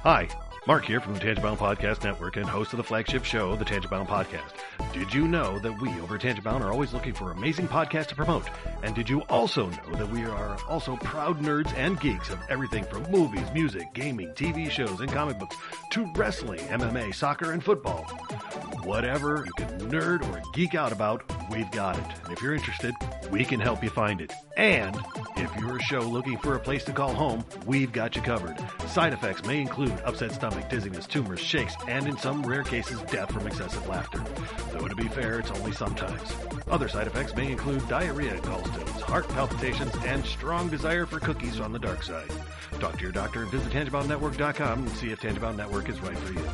Hi, Mark here from the Tangibound Podcast Network and host of the flagship show, the Tangibound Podcast. Did you know that we over at Tangibound are always looking for amazing podcasts to promote? And did you also know that we are also proud nerds and geeks of everything from movies, music, gaming, TV shows, and comic books to wrestling, MMA, soccer, and football? Whatever you can nerd or geek out about, we've got it. And if you're interested, we can help you find it. And if you're a show looking for a place to call home, we've got you covered. Side effects may include upset stomach, dizziness, tumors, shakes, and in some rare cases, death from excessive laughter. Though to be fair, it's only sometimes. Other side effects may include diarrhea, gallstones, heart palpitations, and strong desire for cookies on the dark side. Talk to your doctor and visit TangiboundNetwork.com and see if Tangibound Network is right for you.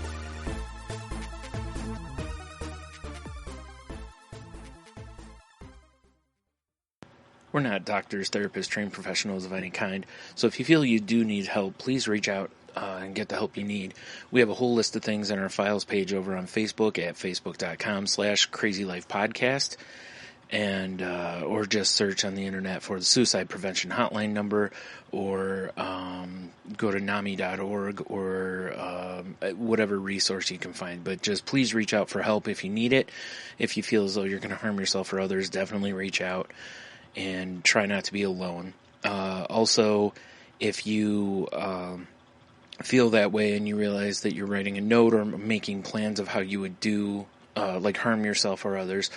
We're not doctors, therapists, trained professionals of any kind, so if you feel you do need help, please reach out and get the help you need. We have a whole list of things on our files page over on Facebook at facebook.com/crazylifepodcast, and or just search on the internet for the suicide prevention hotline number, or go to NAMI.org or whatever resource you can find. But just please reach out for help if you need it. If you feel as though you're going to harm yourself or others, definitely reach out. And try not to be alone. Also, if you feel that way and you realize that you're writing a note or making plans of how you would do, like harm yourself or others,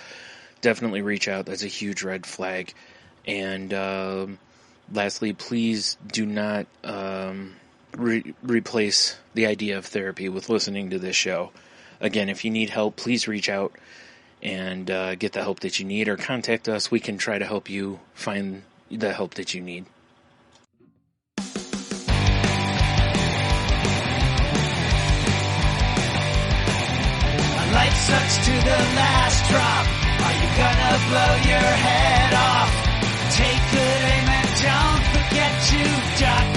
definitely reach out. That's a huge red flag. And lastly, please do not replace the idea of therapy with listening to this show. Again, if you need help, please reach out and get the help that you need, or contact us. We can try to help you find the help that you need. Life sucks to the last drop. Are you gonna blow your head off? Take good aim and don't forget to duck.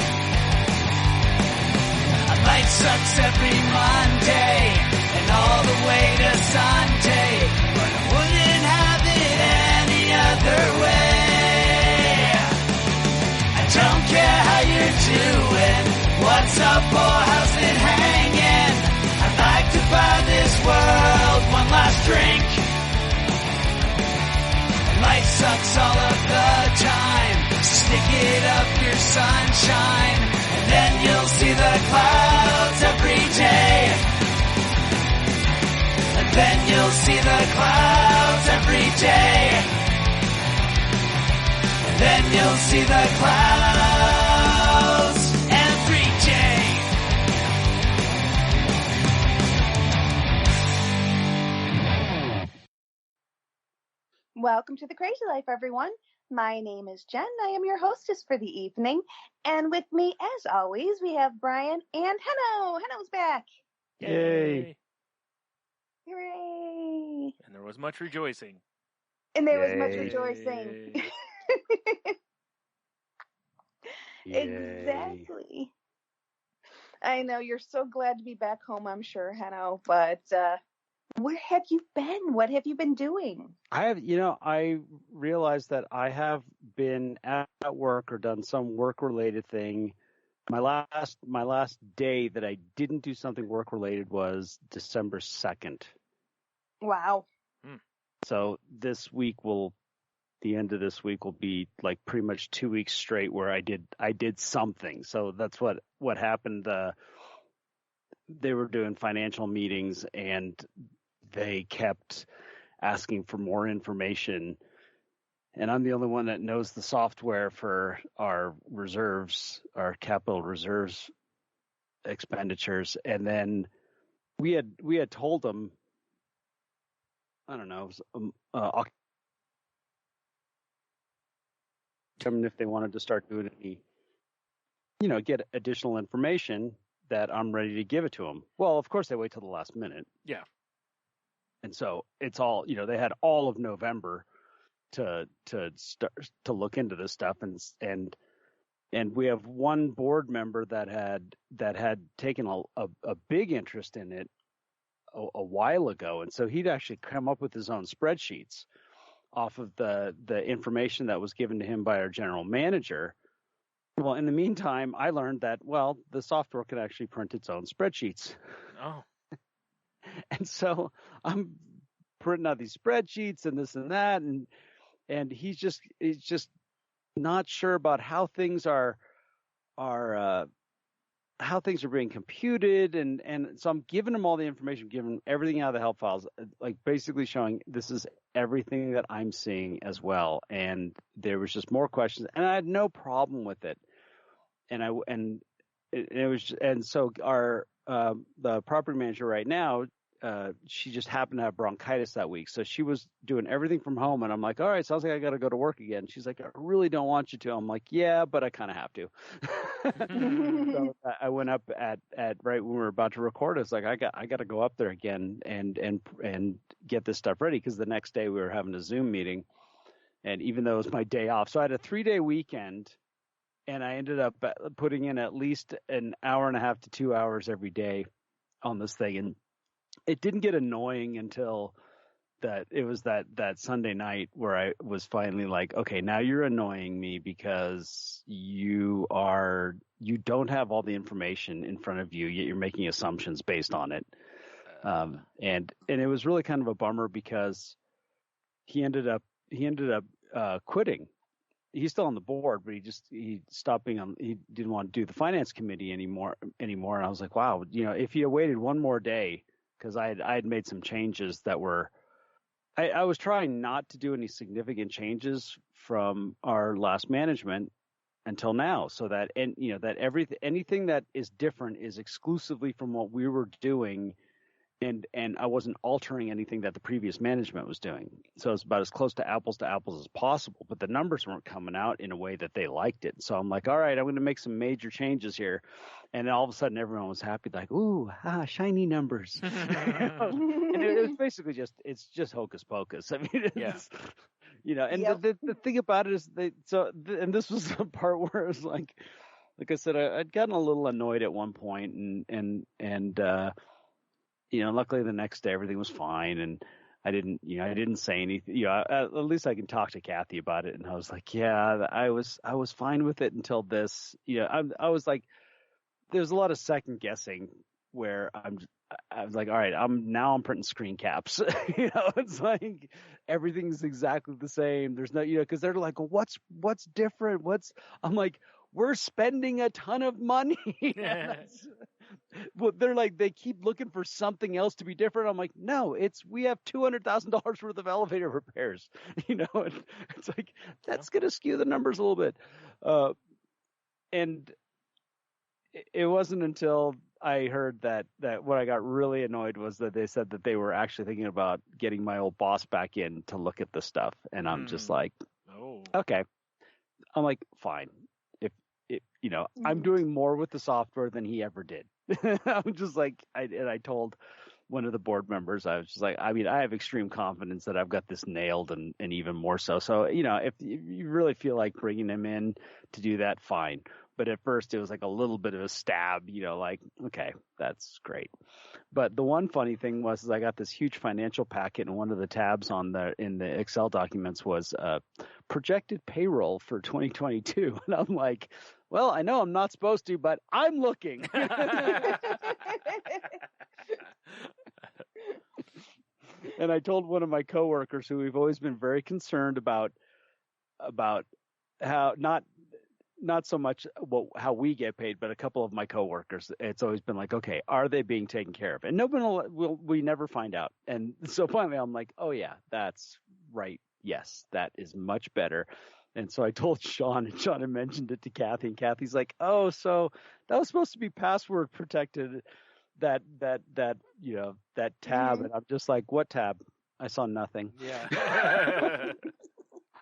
Life sucks every Monday and all the way to Sunday, but I wouldn't have it any other way. I don't care how you're doing, what's up or how's it hanging. I'd like to buy this world one last drink. Life sucks all of the time, stick it up your sunshine, and then you'll see the clouds every day. And then you'll see the clouds every day. And then you'll see the clouds every day. Welcome to the Crazy Life, everyone. My name is Jen. I am your hostess for the evening. And with me, as always, we have Brian and Henno. Henno's back. Yay! Hooray! And there was much rejoicing. And there was much rejoicing. Exactly. I know you're so glad to be back home, I'm sure, Henno. But where have you been? What have you been doing? I realized that I have been at work or done some work-related thing. My last day that I didn't do something work-related was December 2nd. Wow. So the end of this week will be like pretty much 2 weeks straight where I did something. So that's what happened. They were doing financial meetings and they kept asking for more information. And I'm the only one that knows the software for our reserves, our capital reserves expenditures. And then we had told them, I don't know, if they wanted to start doing any, get additional information, that I'm ready to give it to them. Well, of course they wait till the last minute. Yeah. And so it's all, they had all of November to start to look into this stuff, and we have one board member that had taken a big interest in it a while ago, and so he'd actually come up with his own spreadsheets off of the information that was given to him by our general manager, Well, in the meantime, I learned that, well, the software can actually print its own spreadsheets. Oh. And so I'm printing out these spreadsheets and this and that. And he's just not sure about how things are how things are being computed, and so I'm giving him all the information, giving him everything out of the help files, like basically showing this is everything that I'm seeing as well. And there was just more questions, and I had no problem with it. And it was, and so our the property manager right now, she just happened to have bronchitis that week, so she was doing everything from home. And I'm like, all right, sounds like I got to go to work again. She's like, I really don't want you to. I'm like, yeah, but I kind of have to. So I went up at right when we were about to record. It's like I got to go up there again and get this stuff ready, because the next day we were having a Zoom meeting, and even though it was my day off, so I had a 3-day weekend, and I ended up putting in at least an hour and a half to 2 hours every day on this thing. And it didn't get annoying until that Sunday night where I was finally like, okay, now you're annoying me because you don't have all the information in front of you, yet you're making assumptions based on it. And it was really kind of a bummer, because he ended up quitting. He's still on the board, but he stopped being on. He didn't want to do the finance committee anymore. And I was like, wow, if he had waited one more day, because I had made some changes that were. I was trying not to do any significant changes from our last management until now, so that anything that is different is exclusively from what we were doing, and I wasn't altering anything that the previous management was doing. So it's about as close to apples as possible, but the numbers weren't coming out in a way that they liked it. So I'm like, all right, I'm going to make some major changes here. And all of a sudden everyone was happy, like, ooh, shiny numbers. And it was basically it's just hocus pocus. I mean, and Yep. the thing about it is and this was the part where it was like I said, I'd gotten a little annoyed at one point, and luckily the next day everything was fine, and I didn't say anything. At least I can talk to Kathy about it. And I was like, yeah, I was fine with it until this. I was like, there's a lot of second guessing where I was like, all right, I'm printing screen caps. It's like everything's exactly the same. There's no, because they're like, well, what's different? I'm like, we're spending a ton of money. Well, they're like, they keep looking for something else to be different. I'm like, no, we have $200,000 worth of elevator repairs. It's like, that's going to skew the numbers a little bit. And it wasn't until I heard that what I got really annoyed was that they said that they were actually thinking about getting my old boss back in to look at the stuff. And I'm just like, okay. I'm like, fine. I'm doing more with the software than he ever did. I'm just like, I told one of the board members, I was just like, I mean, I have extreme confidence that I've got this nailed, and even more so. So, if you really feel like bringing him in to do that, fine. But at first it was like a little bit of a stab, like, okay, that's great. But the one funny thing was I got this huge financial packet, and one of the tabs in the Excel documents was projected payroll for 2022. And I'm like, well, I know I'm not supposed to, but I'm looking. And I told one of my coworkers, who we've always been very concerned about how not so much how we get paid, but a couple of my coworkers, it's always been like, okay, are they being taken care of? And we never find out. And so finally I'm like, oh yeah, that's right. Yes, that is much better. And so I told Sean, and Sean had mentioned it to Kathy, and Kathy's like, oh, so that was supposed to be password protected, that tab. Mm-hmm. And I'm just like, what tab? I saw nothing. Yeah.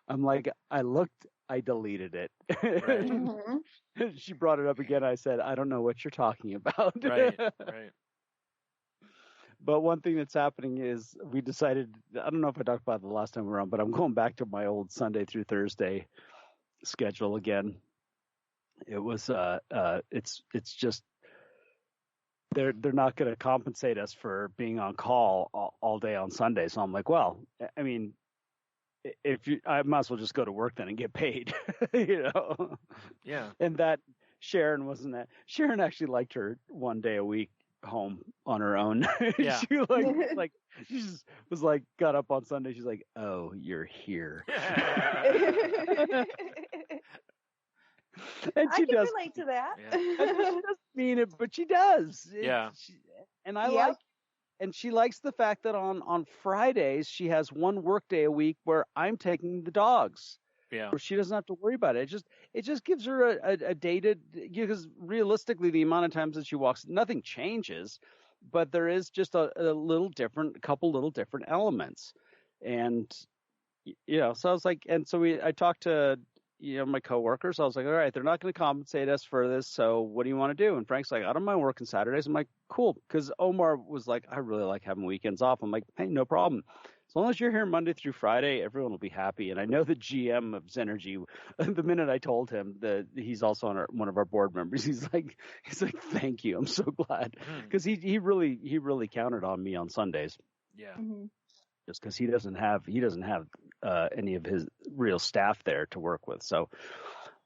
I'm like, I looked, I deleted it. Right. Mm-hmm. She brought it up again. I said, I don't know what you're talking about. Right. But one thing that's happening is we decided, I don't know if I talked about it the last time we were on, but I'm going back to my old Sunday through Thursday schedule again. It was, it's just, they're not going to compensate us for being on call all day on Sunday. So I'm like, well, I mean, I might as well just go to work then and get paid, you know? Yeah. And that Sharon wasn't that. Sharon actually liked her 1 day a week home on her own. Yeah. She like she just was like, got up on Sunday. She's like, oh, you're here. And I she can does. relate to that. Yeah. She doesn't mean it, but she does. Yeah. And I Yep. and she likes the fact that on Fridays she has one work day a week where I'm taking the dogs. Yeah. Where she doesn't have to worry about it. It just gives her a dated, because realistically the amount of times that she walks, nothing changes, but there is just a couple little different elements. And you know, so I was like, and so I talked to, you know, my coworkers. I was like, all right, they're not going to compensate us for this, so what do you want to do? And Frank's like, I don't mind working Saturdays. I'm like, cool, because Omar was like, I really like having weekends off. I'm like, hey, no problem. As long as you're here Monday through Friday, everyone will be happy. And I know the GM of Zenergy, the minute I told him that he's also one of our board members, he's like, thank you. I'm so glad, because he really counted on me on Sundays. Yeah. Mhm. Just because he doesn't have any of his real staff there to work with. So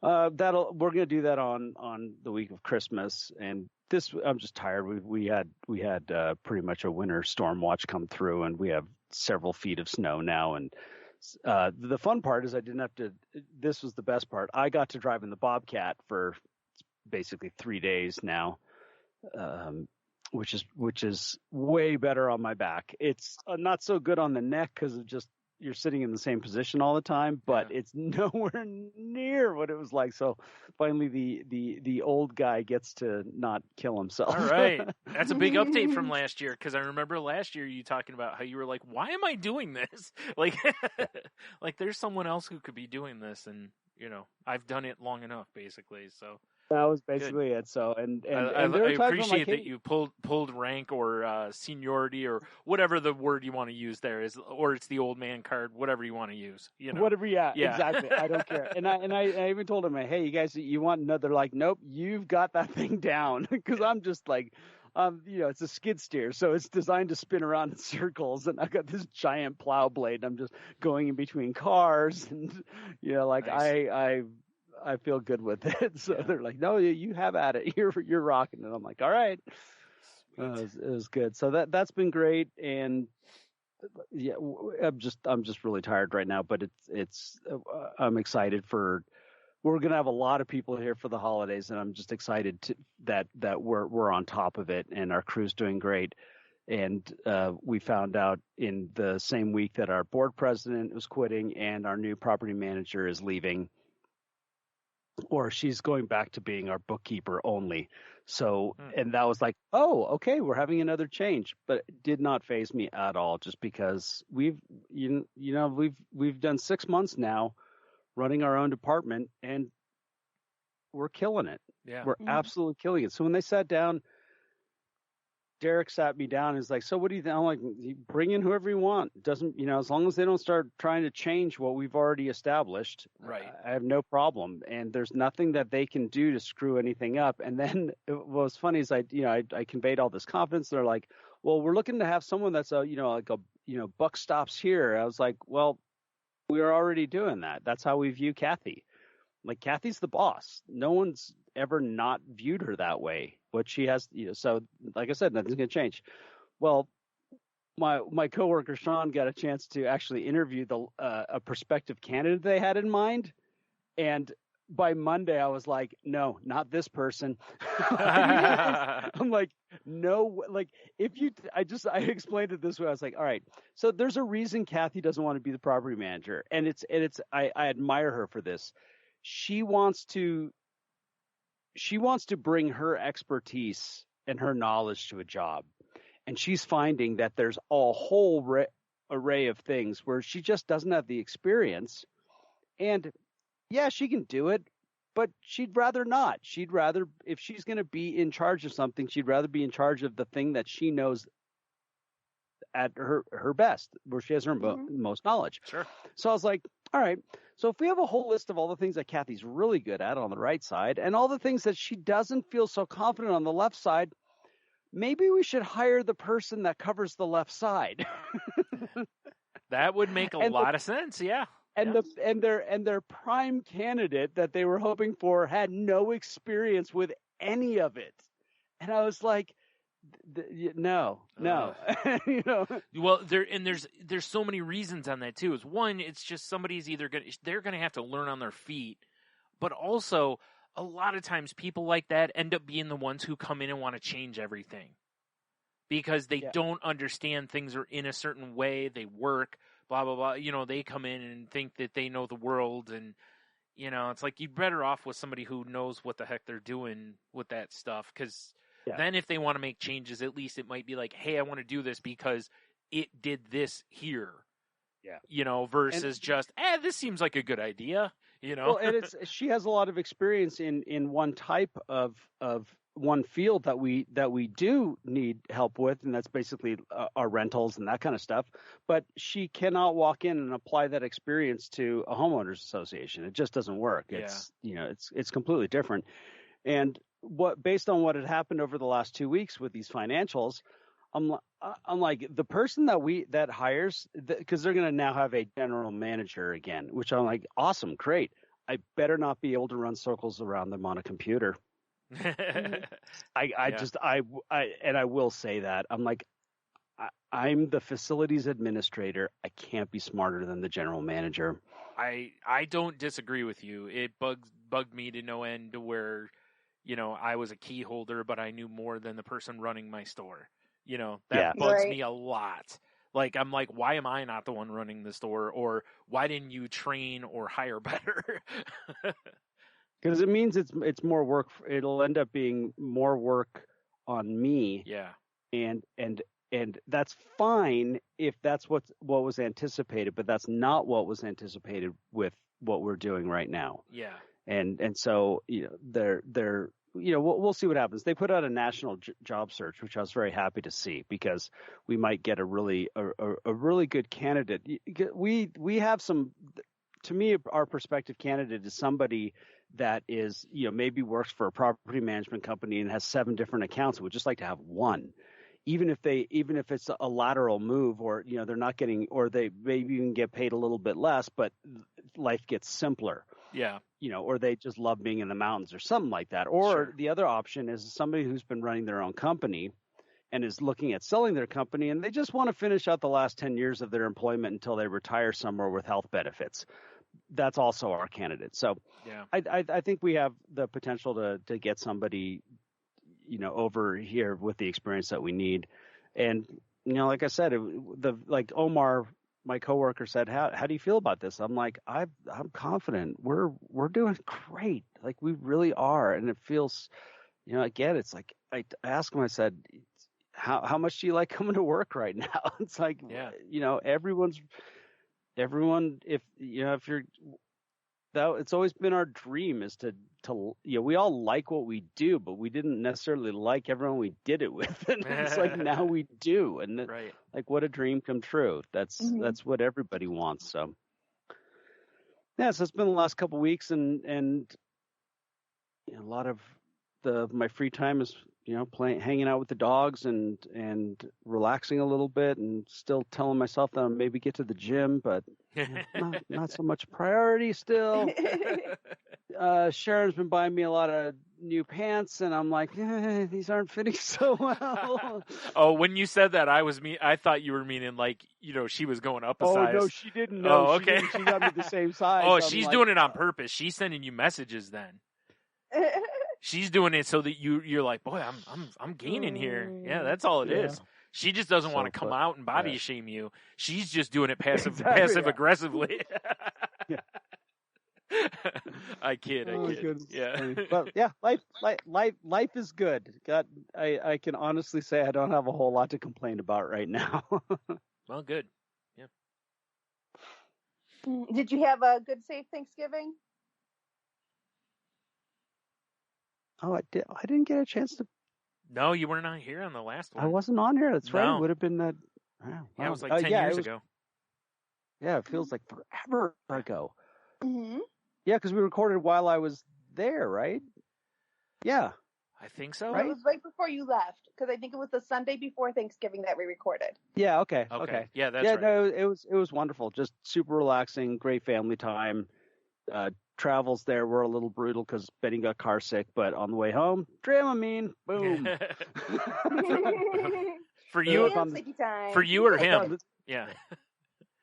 we're going to do that on the week of Christmas. And I'm just tired. We had pretty much a winter storm watch come through, and we have several feet of snow now. And the fun part is I didn't have to. This was the best part. I got to drive in the Bobcat for basically 3 days now. Which is way better on my back. It's not so good on the neck because of just you're sitting in the same position all the time, but it's nowhere near what it was like. So finally, the old guy gets to not kill himself. All right. That's a big update from last year, because I remember last year you talking about how you were like, why am I doing this? Like, like there's someone else who could be doing this, and you know, I've done it long enough, basically. So that was basically it. So and I appreciate like, that you pulled rank or seniority or whatever the word you want to use there is, or it's the old man card, whatever you want to use. You know, whatever. Yeah, exactly. I don't care. And I even told him, hey, you guys, you want another? Like, nope, you've got that thing down, because I'm just like. You know, it's a skid steer, so it's designed to spin around in circles, and I've got this giant plow blade, and I'm just going in between cars, and you know, like nice. I feel good with it. So they're like, no, you have at it. You're rocking it. I'm like, all right. It was good. So that's been great, and yeah, I'm just really tired right now, but it's I'm excited for. We're going to have a lot of people here for the holidays, and I'm just excited that we're on top of it, and our crew's doing great. And we found out in the same week that our board president was quitting and our new property manager is leaving, or she's going back to being our bookkeeper only. So, and that was like, oh, okay, we're having another change, but it did not faze me at all, just because we've done 6 months now running our own department, and we're killing it. Yeah. We're absolutely killing it. So when they sat down, Derek sat me down and was like, so what do you think? I'm like, bring in whoever you want. It doesn't, as long as they don't start trying to change what we've already established, right. I have no problem. And there's nothing that they can do to screw anything up. And then what was funny is I conveyed all this confidence. They're like, well, we're looking to have someone that's buck stops here. I was like, well, we're already doing that. That's how we view Kathy. Like, Kathy's the boss. No one's ever not viewed her that way. What she has, so like I said, nothing's going to change. Well, my coworker Sean got a chance to actually interview a prospective candidate they had in mind, and by Monday I was like, no, not this person. I'm like, no, like I explained it this way. I was like, all right, so there's a reason Kathy doesn't want to be the property manager, and I admire her for this. She wants to bring her expertise and her knowledge to a job, and she's finding that there's a whole array of things where she just doesn't have the experience. And yeah, she can do it, but she'd rather not. She'd rather, if she's going to be in charge of something, she'd rather be in charge of the thing that she knows at her best, where she has her most knowledge. Sure. So I was like, all right, so if we have a whole list of all the things that Kathy's really good at on the right side and all the things that she doesn't feel so confident on the left side, maybe we should hire the person that covers the left side. That would make a lot of sense. Yeah. And their prime candidate that they were hoping for had no experience with any of it, and I was like, no. You know. Well, there's so many reasons on that too. Is one, it's just somebody's they're gonna have to learn on their feet, but also a lot of times people like that end up being the ones who come in and want to change everything because they don't understand things are in a certain way, they work. Blah, blah, blah. You know, they come in and think that they know the world. And, you know, it's like you're better off with somebody who knows what the heck they're doing with that stuff. Because then if they want to make changes, at least it might be like, hey, I want to do this because it did this here. Yeah. You know, versus just, this seems like a good idea. You know? Well, and she has a lot of experience in one type of one field that we do need help with, and that's basically our rentals and that kind of stuff. But she cannot walk in and apply that experience to a homeowners association. It just doesn't work. It's it's completely different. And based on what had happened over the last 2 weeks with these financials, I'm like the person that hires, because they're going to now have a general manager again, which I'm like, awesome, great. I better not be able to run circles around them on a computer. I will say that I'm like, I'm the facilities administrator. I can't be smarter than the general manager. I don't disagree with you. It bugged me to no end to where, you know, I was a key holder, but I knew more than the person running my store. You know, that bugs me a lot. Like, I'm like, why am I not the one running the store? Or why didn't you train or hire better? Because it means it's more work. It'll end up being more work on me. Yeah. And that's fine if that's what was anticipated, but that's not what was anticipated with what we're doing right now. Yeah. And so, you know, they're you know, we'll see what happens. They put out a national job search, which I was very happy to see, because we might get a really good candidate. We have some, to me, our prospective candidate is somebody that is, you know, maybe works for a property management company and has 7 different accounts and would just like to have one. Even if it's a lateral move, or, you know, they're not getting, or they maybe even get paid a little bit less, but life gets simpler. Yeah. You know, or they just love being in the mountains or something like that. Or the other option is somebody who's been running their own company and is looking at selling their company, and they just want to finish out the last 10 years of their employment until they retire somewhere with health benefits. That's also our candidate. So yeah. I think we have the potential to get somebody, you know, over here with the experience that we need. And, you know, like I said, like Omar, my coworker, said, how do you feel about this? I'm like, I'm confident. We're doing great. Like, we really are. And it feels, you know, again, it's like, I asked him, I said, how much do you like coming to work right now? It's like, you know, everyone, if, you know, if you're, it's always been our dream is to, you know, we all like what we do, but we didn't necessarily like everyone we did it with. And it's like, now we do. And like, what a dream come true. That's what everybody wants. So yeah, so it's been the last couple of weeks, and you know, a lot of my free time is, you know, hanging out with the dogs and relaxing a little bit, and still telling myself that I'll maybe get to the gym, but not so much priority still. Sharon's been buying me a lot of new pants, and I'm like, these aren't fitting so well. Oh, when you said that, I thought you were meaning like, you know, she was going up a size. Oh, no, she didn't know. Oh, okay. She got me the same size. Oh, she's doing it on purpose. She's sending you messages then. She's doing it so that you're like, boy, I'm gaining here. Yeah, that's all it is. She just doesn't want to come out and body shame you. She's just doing it passive aggressively. Yeah. I kid. Goodness. Yeah. But yeah, life is good. I can honestly say I don't have a whole lot to complain about right now. Well, good. Yeah. Did you have a good, safe Thanksgiving? Oh, I did. I didn't get a chance to. No, you were not here on the last one. I wasn't on here. That's right. No. It would have been that. Wow. Yeah, it was like 10 years ago. Yeah, it feels like forever ago. Mm-hmm. Yeah, because we recorded while I was there, right? Yeah. I think so. It was right before you left, because I think it was the Sunday before Thanksgiving that we recorded. Yeah. Okay. Yeah, that's right. No, it was wonderful. Just super relaxing, great family time. Travels there were a little brutal because Betty got car sick, but on the way home, Dramamine, boom. For you, time. For you or him? Yeah.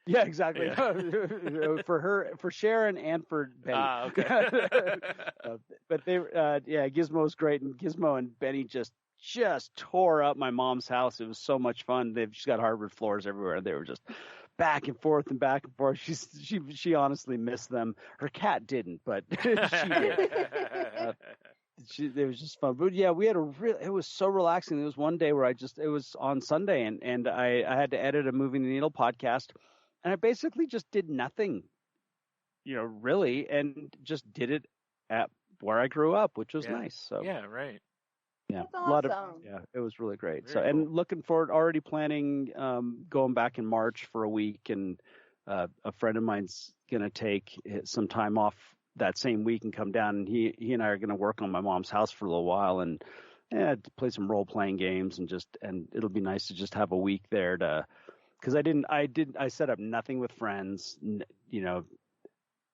Yeah, exactly. Yeah. For Sharon and for Benny. Okay. But they, Gizmo's great, and Gizmo and Benny just tore up my mom's house. It was so much fun. She's got hardwood floors everywhere. They were just back and forth and back and forth. She honestly missed them. Her cat didn't, but she did. It was just fun. But yeah, we had it was so relaxing. There was one day where it was on Sunday, and I had to edit a Moving the Needle podcast. And I basically just did nothing, really, and just did it at where I grew up, which was nice. So yeah, right. Yeah, that's awesome. It was really great. Very and looking forward, already planning going back in March for a week, and a friend of mine's gonna take some time off that same week and come down, and he and I are gonna work on my mom's house for a little while and play some role playing games and it'll be nice to just have a week there to. Because I set up nothing with friends.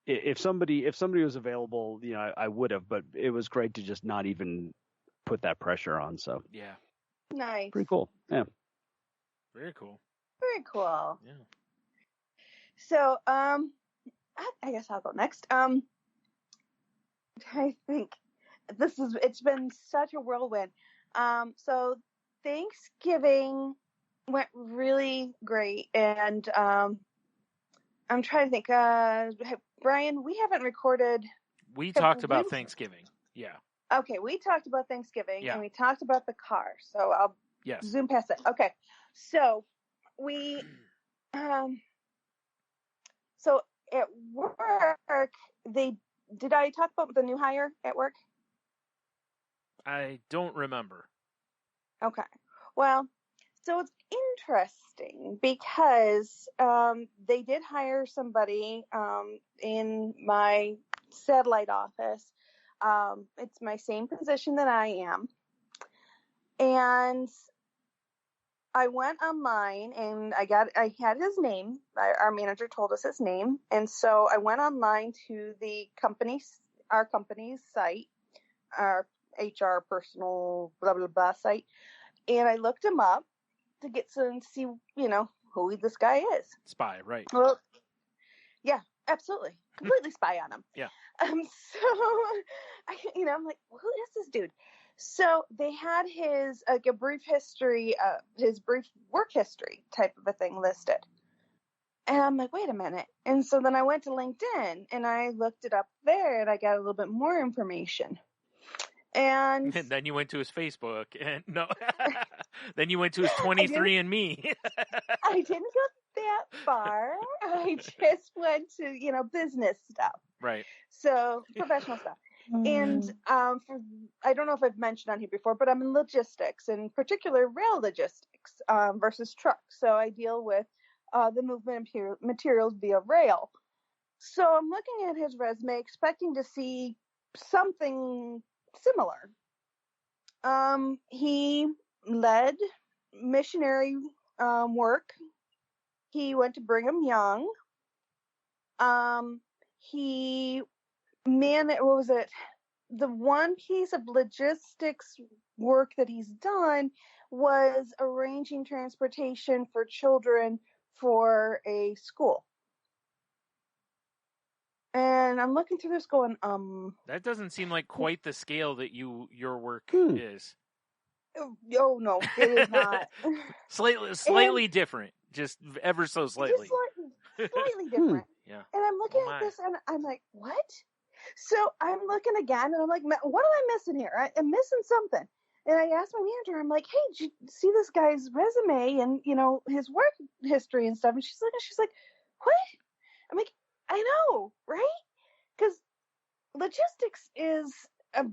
If somebody was available, I would have. But it was great to just not even put that pressure on. So yeah, nice, pretty cool. Yeah, very cool. Very cool. Yeah. So I guess I'll go next. I think it's been such a whirlwind. So Thanksgiving went really great, and I'm trying to think. Brian, we haven't recorded. We talked about Thanksgiving. Yeah. Okay, we talked about Thanksgiving, and we talked about the car. So I'll zoom past it. Okay, so we, so at work, did I talk about the new hire at work? I don't remember. Okay, well. So it's interesting because they did hire somebody in my satellite office. It's my same position that I am. And I went online and I had his name. Our manager told us his name. And so I went online to our company's site, our HR personal blah, blah, blah site. And I looked him up to get to see, who this guy is. Spy, right. Well, yeah, absolutely. Completely spy on him. Yeah. So, I'm like, who is this dude? So they had his, a brief history, his brief work history type of a thing listed. And I'm like, wait a minute. And so then I went to LinkedIn and I looked it up there and I got a little bit more information. And then you went to his Facebook, and then you went to his 23andMe. I didn't go that far. I just went to, business stuff. Right. So professional stuff. And I don't know if I've mentioned on here before, but I'm in logistics, in particular rail logistics versus trucks. So I deal with the movement of materials via rail. So I'm looking at his resume, expecting to see something similar. He led missionary work. He went to Brigham Young. He what was it? The one piece of logistics work that he's done was arranging transportation for children for a school. And I'm looking through this going, That doesn't seem like quite the scale that your work is. Oh, no, it is not. Slightly different. Just ever so slightly. Just slightly different. Yeah. And I'm looking at this and I'm like, what? So I'm looking again and I'm like, what am I missing here? I'm missing something. And I asked my manager, I'm like, hey, did you see this guy's resume and, his work history and stuff? And she's like, what? I'm like, I know, right? Because logistics is a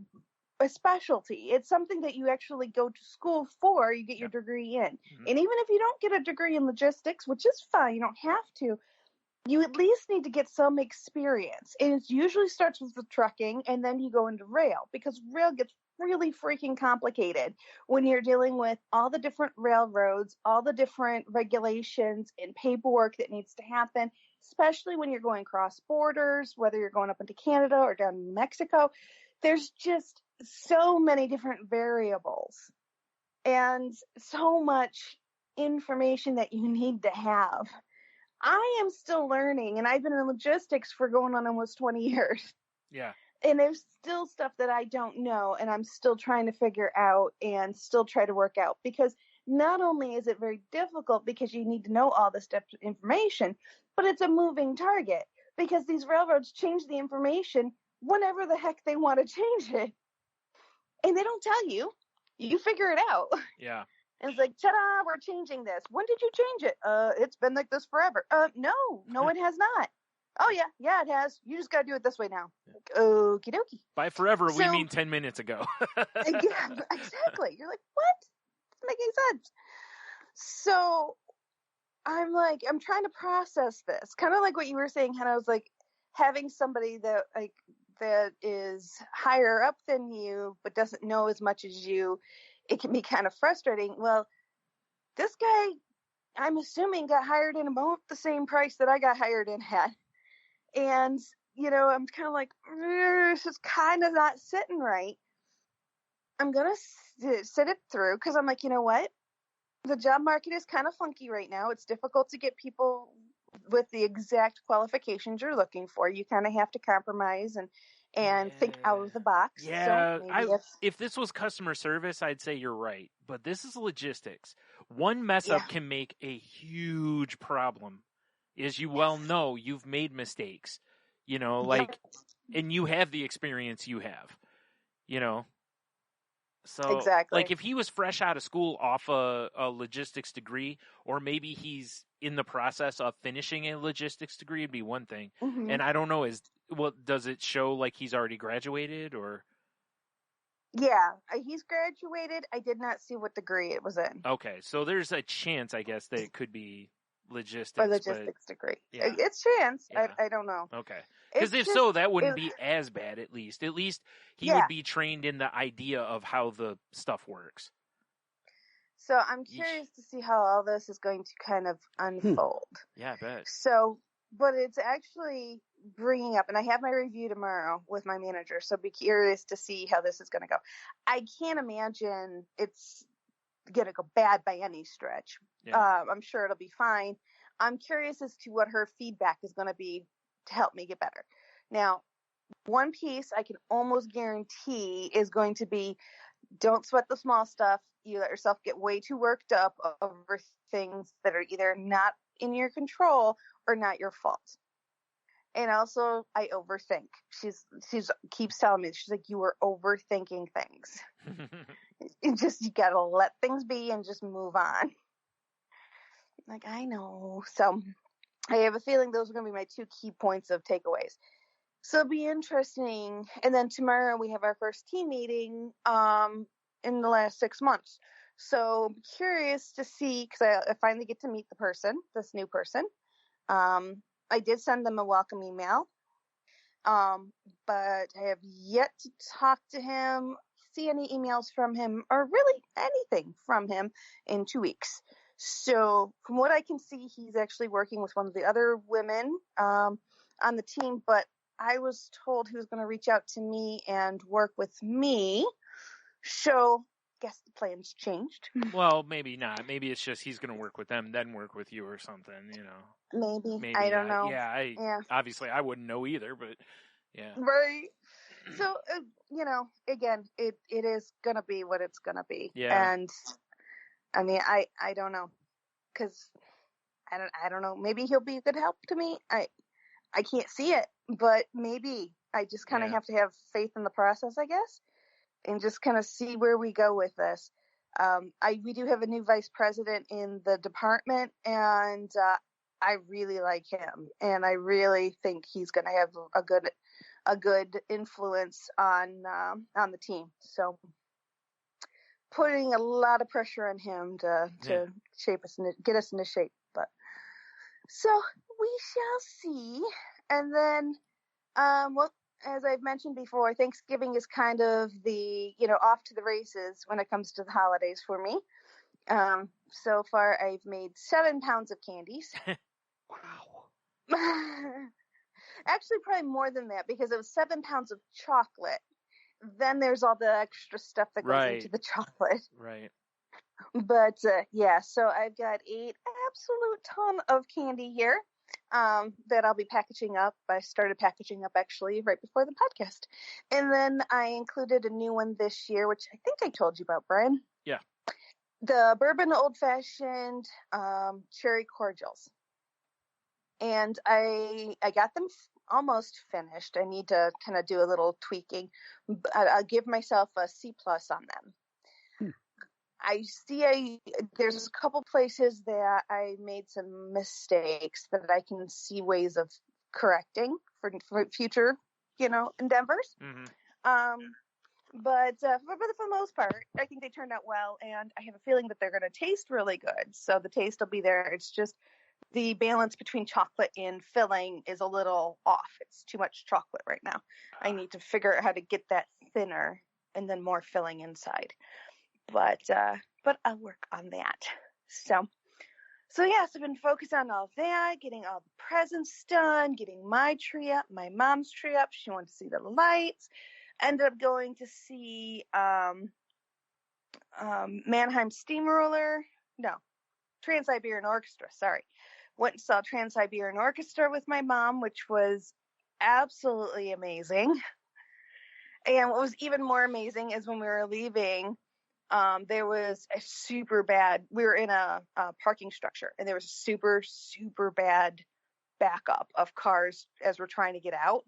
specialty. It's something that you actually go to school for. You get your degree in. Mm-hmm. And even if you don't get a degree in logistics, which is fine, you don't have to, you at least need to get some experience. And it usually starts with the trucking, and then you go into rail, because rail gets really freaking complicated when you're dealing with all the different railroads, all the different regulations and paperwork that needs to happen, especially when you're going cross borders, whether you're going up into Canada or down in Mexico. There's just so many different variables and so much information that you need to have. I am still learning, and I've been in logistics for going on almost 20 years. Yeah. And there's still stuff that I don't know, and I'm still trying to figure out and still try to work out, because not only is it very difficult because you need to know all this information, but it's a moving target because these railroads change the information whenever the heck they want to change it. And they don't tell you. You figure it out. Yeah. And it's like, ta-da, we're changing this. When did you change it? It's been like this forever. No, it has not. Oh, yeah, it has. You just got to do it this way now. Like, okie dokie. By forever, we mean 10 minutes ago. Yeah, exactly. You're like, what? Doesn't make any sense. So I'm trying to process this. Kind of like what you were saying, Hannah. I was like, having somebody that is higher up than you but doesn't know as much as you, it can be kind of frustrating. Well, this guy, I'm assuming, got hired in about the same price that I got hired in at. And, I'm kind of like, this is kind of not sitting right. I'm going to sit it through because I'm like, you know what? The job market is kind of funky right now. It's difficult to get people with the exact qualifications you're looking for. You kind of have to compromise and think out of the box. Yeah, So if this was customer service, I'd say you're right. But this is logistics. One mess up can make a huge problem. As you well know, you've made mistakes, and you have the experience you have, So, exactly. like, if he was fresh out of school off a logistics degree, or maybe he's in the process of finishing a logistics degree, it'd be one thing. Mm-hmm. And I don't know, does it show like he's already graduated, or? Yeah, he's graduated. I did not see what degree it was in. Okay, so there's a chance, I guess, that it could be logistics. Or logistics degree. Yeah. It's chance. Yeah. I don't know. Okay. Because if so, that wouldn't be as bad, at least. At least he would be trained in the idea of how the stuff works. So I'm curious to see how all this is going to kind of unfold. Yeah, I bet. So, but it's actually bringing up, and I have my review tomorrow with my manager, so be curious to see how this is going to go. I can't imagine it's going to go bad by any stretch. Yeah. I'm sure it'll be fine. I'm curious as to what her feedback is going to be to help me get better. Now, one piece I can almost guarantee is going to be, don't sweat the small stuff. You let yourself get way too worked up over things that are either not in your control or not your fault. And also, I overthink. She's keeps telling me, she's like, you are overthinking things. You gotta let things be and just move on. Like, I know. So I have a feeling those are going to be my two key points of takeaways. So it'll be interesting. And then tomorrow we have our first team meeting in the last 6 months. So I'm curious to see, because I finally get to meet this new person. I did send them a welcome email, but I have yet to talk to him, see any emails from him, or really anything from him in 2 weeks. So from what I can see, he's actually working with one of the other women on the team, but I was told he was going to reach out to me and work with me. So guess the plan's changed. Well, maybe not. Maybe it's just he's going to work with them, then work with you or something, Maybe. I don't know. Yeah, obviously I wouldn't know either, but yeah. Right. So, again, it is going to be what it's going to be. Yeah. And I mean, I don't know, because I don't know. Maybe he'll be a good help to me. I can't see it, but maybe I just kind of have to have faith in the process, I guess, and just kind of see where we go with this. We do have a new vice president in the department, and I really like him, and I really think he's going to have a good influence on the team. So putting a lot of pressure on him to shape us, get us into shape. But so we shall see. And then, as I've mentioned before, Thanksgiving is kind of the, off to the races when it comes to the holidays for me. So far, I've made 7 pounds of candies. Wow. Actually, probably more than that because it was 7 pounds of chocolate. Then there's all the extra stuff that goes into the chocolate. Right. But yeah, so I've got 8 absolute ton of candy here that I'll be packaging up. I started packaging up actually right before the podcast. And then I included a new one this year, which I think I told you about, Brian. Yeah. The Bourbon Old-Fashioned cherry cordials. And I got them almost finished. I need to kind of do a little tweaking. I'll give myself a C+ on them. I see there's a couple places that I made some mistakes that I can see ways of correcting for future, endeavors. Mm-hmm. But for the most part, I think they turned out well, and I have a feeling that they're going to taste really good. So the taste will be there. It's just the balance between chocolate and filling is a little off. It's too much chocolate right now. I need to figure out how to get that thinner and then more filling inside. But I'll work on that. So yes, I've been focused on all that, getting all the presents done, getting my tree up, my mom's tree up. She wanted to see the lights. Ended up going to see Mannheim Steamroller. No, Trans-Siberian Orchestra. Sorry. Went and saw Trans-Siberian Orchestra with my mom, which was absolutely amazing. And what was even more amazing is when we were leaving, there was a super bad, we were in a parking structure, and there was a super, super bad backup of cars as we're trying to get out.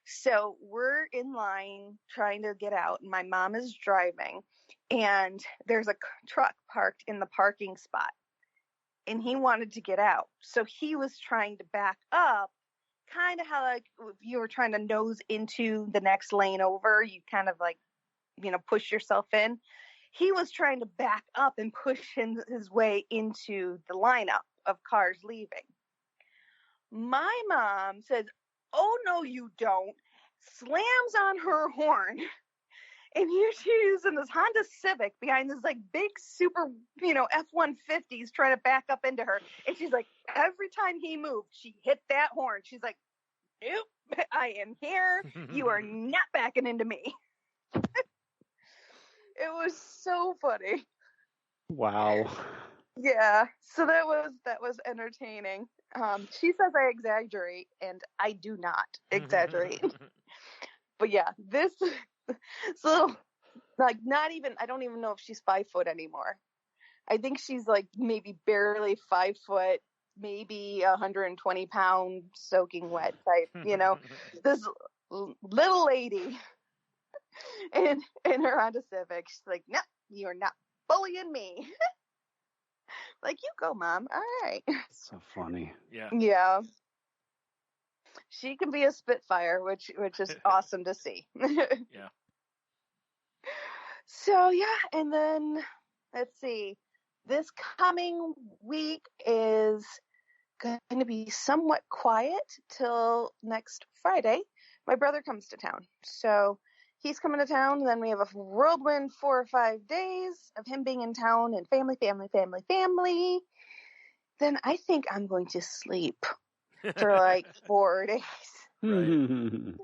So we're in line trying to get out, and my mom is driving, and there's a truck parked in the parking spot, and he wanted to get out. So he was trying to back up, kind of how like if you were trying to nose into the next lane over, you kind of like, push yourself in. He was trying to back up and push his way into the lineup of cars leaving. My mom says, "Oh, no, you don't," slams on her horn. And here she is in this Honda Civic behind this like big super, F-150s trying to back up into her. And she's like, every time he moved, she hit that horn. She's like, "Nope, I am here. You are not backing into me." It was so funny. Wow. Yeah, so that was entertaining. She says I exaggerate, and I do not exaggerate. But yeah, this little, like, not even, I don't even know if she's 5 foot anymore. I think she's like maybe barely 5 foot, maybe 120 pound soaking wet type, this little lady in her Honda Civic. She's like, "No, you're not bullying me." Like, you go, Mom. All right. So funny. Yeah. Yeah. She can be a Spitfire, which is awesome to see. Yeah. So, yeah. And then, let's see. This coming week is going to be somewhat quiet till next Friday. My brother comes to town. So, he's coming to town, and then we have a whirlwind 4 or 5 days of him being in town and family. Then I think I'm going to sleep for like 4 days. Right.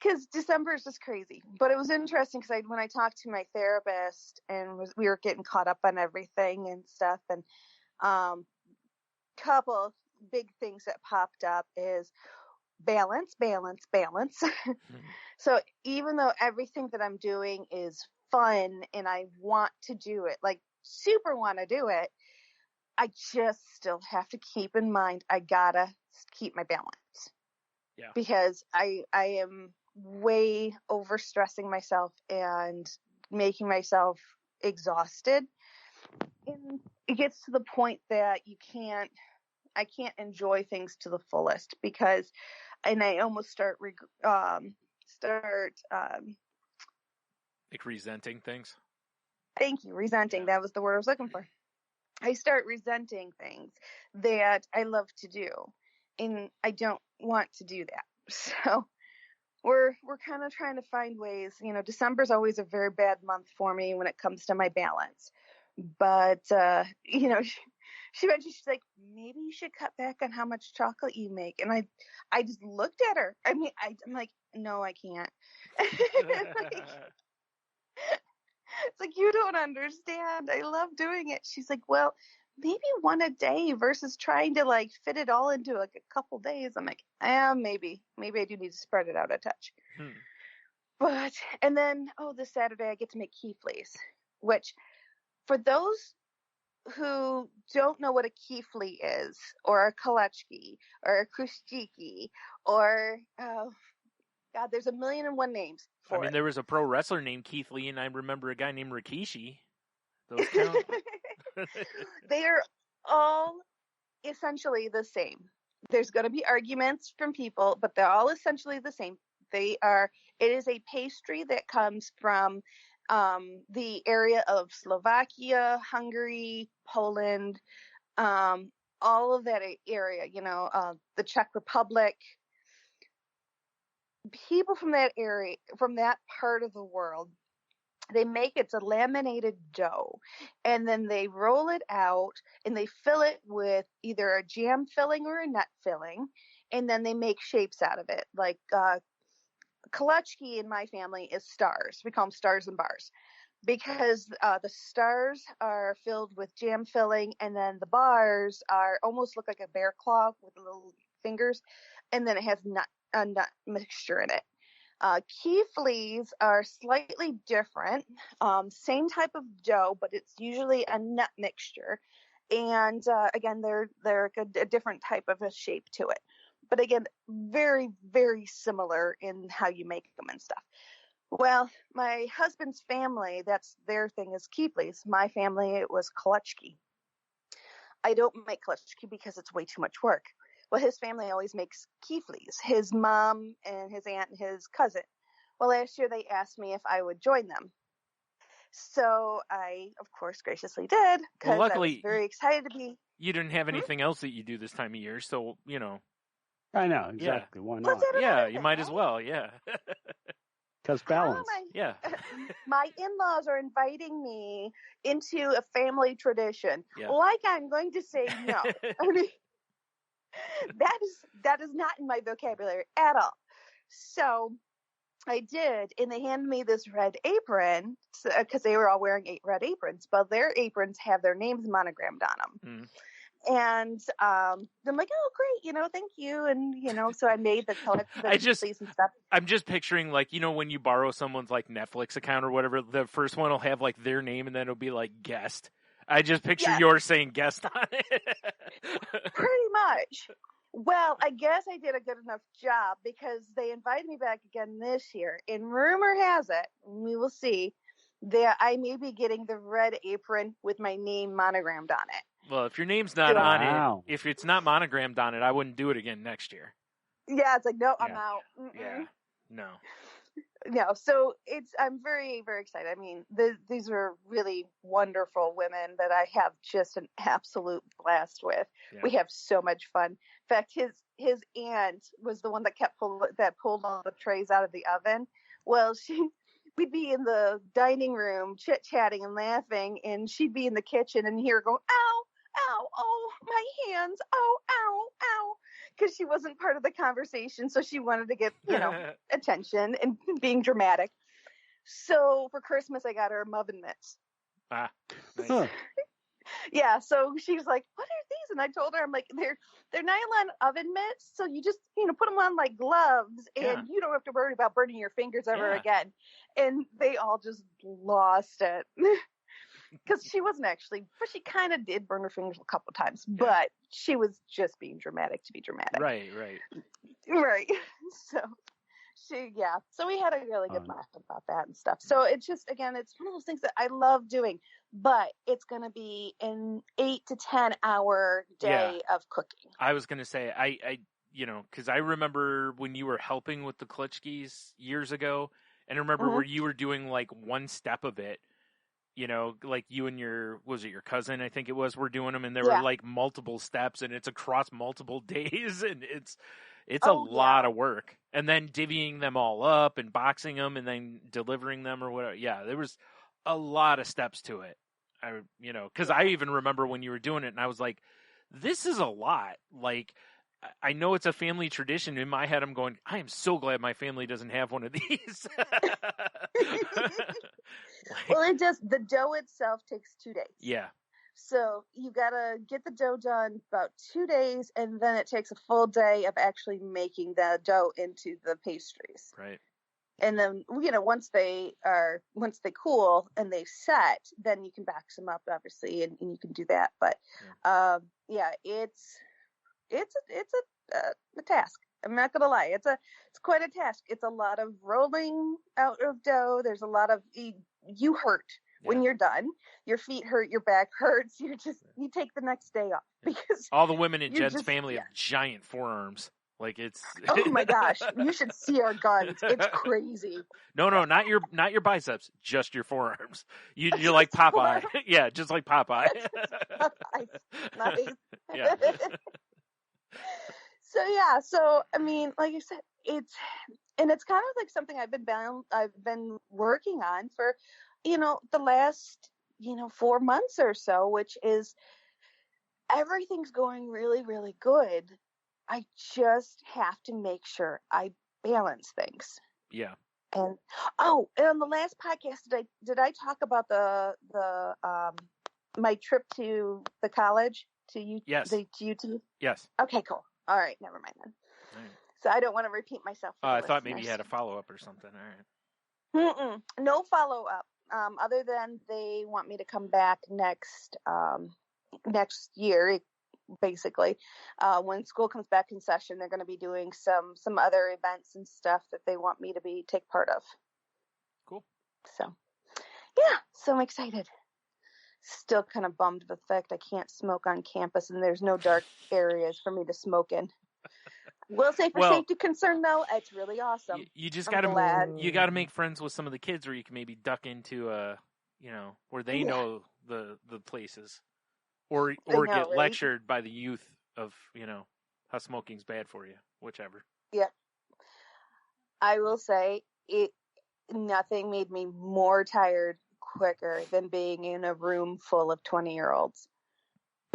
Because December is just crazy. But it was interesting because when I talked to my therapist and we were getting caught up on everything and stuff, and couple big things that popped up is balance. So even though everything that I'm doing is fun and I want to do it, like super want to do it, I just still have to keep in mind I gotta keep my balance. Yeah. Because I am way overstressing myself and making myself exhausted. And it gets to the point that I can't enjoy things to the fullest because, and I almost start Like resenting things. Thank you. Resenting. Yeah. That was the word I was looking for. I start resenting things that I love to do, and I don't want to do that. So we're kind of trying to find ways. December's always a very bad month for me when it comes to my balance. But she mentioned, she's like, maybe you should cut back on how much chocolate you make. And I just looked at her. I mean, I'm like, no, I can't. It's like, you don't understand. I love doing it. She's like, well, maybe one a day versus trying to like fit it all into like a couple days. I'm like, maybe I do need to spread it out a touch. But, and then, this Saturday I get to make keeflies, which for those who don't know what a keefly is, or a kolechki, or a krushtiki, or, God, there's a million and one names for it. There was a pro wrestler named Keith Lee, and I remember a guy named Rikishi. Those count? They are all essentially the same. There's going to be arguments from people, but they're all essentially the same. It is a pastry that comes from the area of Slovakia, Hungary, Poland, all of that area, the Czech Republic. People from that area, from that part of the world, they make it's a laminated dough, and then they roll it out and they fill it with either a jam filling or a nut filling, and then they make shapes out of it. Like kolechki in my family is stars. We call them stars and bars, because the stars are filled with jam filling, and then the bars almost look like a bear claw with little fingers, and then it has a nut mixture in it. Keeflies are slightly different. Same type of dough, but it's usually a nut mixture. And again, they're a different type of a shape to it. But again, very, very similar in how you make them and stuff. Well, my husband's family, that's their thing, is keeflies. My family, it was kolechki. I don't make kolechki because it's way too much work. Well, his family always makes keeflies, his mom and his aunt and his cousin. Well, last year they asked me if I would join them. So I, of course, graciously did, because I was very excited to be. You didn't have anything else that you do this time of year, so, I know, exactly. Yeah. Why not? Yeah, you might as well, yeah. Because balance. Yeah. My in-laws are inviting me into a family tradition. Yeah. Like I'm going to say no. I mean, that is not in my vocabulary at all. So I did, and they handed me this red apron, because they were all wearing red aprons, but their aprons have their names monogrammed on them. And I'm like, oh, great, thank you. And, so I made the keeflies and stuff. I'm just picturing, like, when you borrow someone's, like, Netflix account or whatever, the first one will have, like, their name, and then it'll be, like, guest. I just picture yours saying guest on it. Pretty much. Well, I guess I did a good enough job, because they invited me back again this year. And rumor has it, we will see, that I may be getting the red apron with my name monogrammed on it. Well, if your name's not on it, if it's not monogrammed on it, I wouldn't do it again next year. Yeah, it's like, no, I'm out. Yeah, no. No, so I'm very, very excited. I mean, these are really wonderful women that I have just an absolute blast with. Yeah. We have so much fun. In fact, his aunt was the one that pulled all the trays out of the oven. Well, we'd be in the dining room chit-chatting and laughing, and she'd be in the kitchen and hear her go, ow, ow, oh, my hands, oh, ow, ow. Because she wasn't part of the conversation, so she wanted to get, attention and being dramatic. So for Christmas, I got her muffin mitts. Ah, nice. Yeah, so she's like, what are these? And I told her, I'm like, they're nylon oven mitts, so you just, put them on like gloves, and you don't have to worry about burning your fingers ever again. And they all just lost it. Because she wasn't actually, but she kind of did burn her fingers a couple of times, but she was just being dramatic to be dramatic. Right. So so we had a really good laugh about that and stuff. So it's just, again, it's one of those things that I love doing, but it's going to be an 8 to 10 hour day of cooking. I was going to say, I because I remember when you were helping with the Klitschkis years ago, and I remember where you were doing like one step of it. Like you and your cousin, I think it was, were doing them, and there were like multiple steps, and it's across multiple days, and It's a lot of work. And then divvying them all up and boxing them and then delivering them or whatever. Yeah, there was a lot of steps to it. Because I even remember when you were doing it and I was like, this is a lot. Like, I know it's a family tradition. In my head, I'm going, I am so glad my family doesn't have one of these. Well, the dough itself takes 2 days. Yeah. So you got to get the dough done about 2 days, and then it takes a full day of actually making the dough into the pastries. Right. And then, once they cool and they set, then you can box them up, obviously, and you can do that. But, it's a task. I'm not going to lie. It's quite a task. It's a lot of rolling out of dough. There's a lot of, you hurt when you're done. Your feet hurt, your back hurts. You take the next day off because all the women in Jen's family have giant forearms. Like it's. Oh my gosh! You should see our guns. It's crazy. No, not your biceps, just your forearms. You're like Popeye. Yeah, just like Popeye. Nice. Yeah. So I mean, like I said, it's kind of like something I've been working on for, the last 4 months or so, which is everything's going really, really good. I just have to make sure I balance things. Yeah. And on the last podcast, did I talk about the my trip to the college to Yes. to UT? Yes. Okay, cool. All right, never mind then. Right. So I don't want to repeat myself. I thought maybe you had a follow up or something. All right. No follow up. Other than they want me to come back next year, basically. When school comes back in session, they're going to be doing some other events and stuff that they want me to take part of. Cool. So, yeah, so I'm excited. Still kind of bummed with the fact I can't smoke on campus and there's no dark areas for me to smoke in. Will say for safety concern though, it's really awesome. You just gotta make friends with some of the kids, where you can maybe duck into where they know the places, or get lectured by the youth of how smoking's bad for you, whichever. Yeah, I will say nothing made me more tired quicker than being in a room full of 20-year-olds.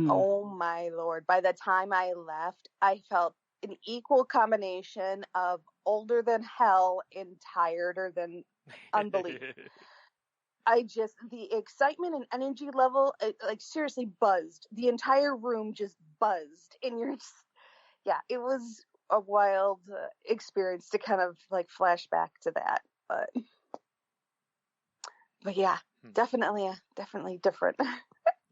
Oh my Lord. By the time I left, I felt an equal combination of older than hell and tireder than unbelief. The excitement and energy level, seriously buzzed. The entire room just buzzed. And it was a wild experience to kind of flash back to that. But yeah, definitely different.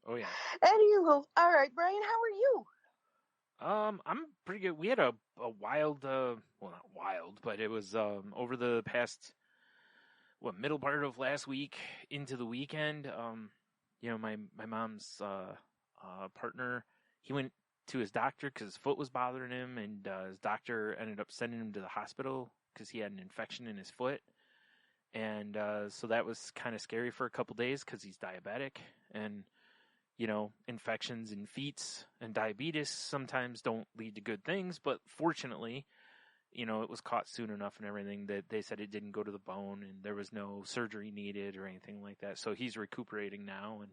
Oh yeah. Anywho, all right, Brian, how are you? I'm pretty good. We had a wild, well, not wild, but it was over the past middle part of last week into the weekend. My mom's partner, he went to his doctor because his foot was bothering him, and his doctor ended up sending him to the hospital because he had an infection in his foot. And so that was kind of scary for a couple days because he's diabetic, and infections in feet and diabetes sometimes don't lead to good things. But fortunately, it was caught soon enough and everything that they said it didn't go to the bone and there was no surgery needed or anything like that. So he's recuperating now and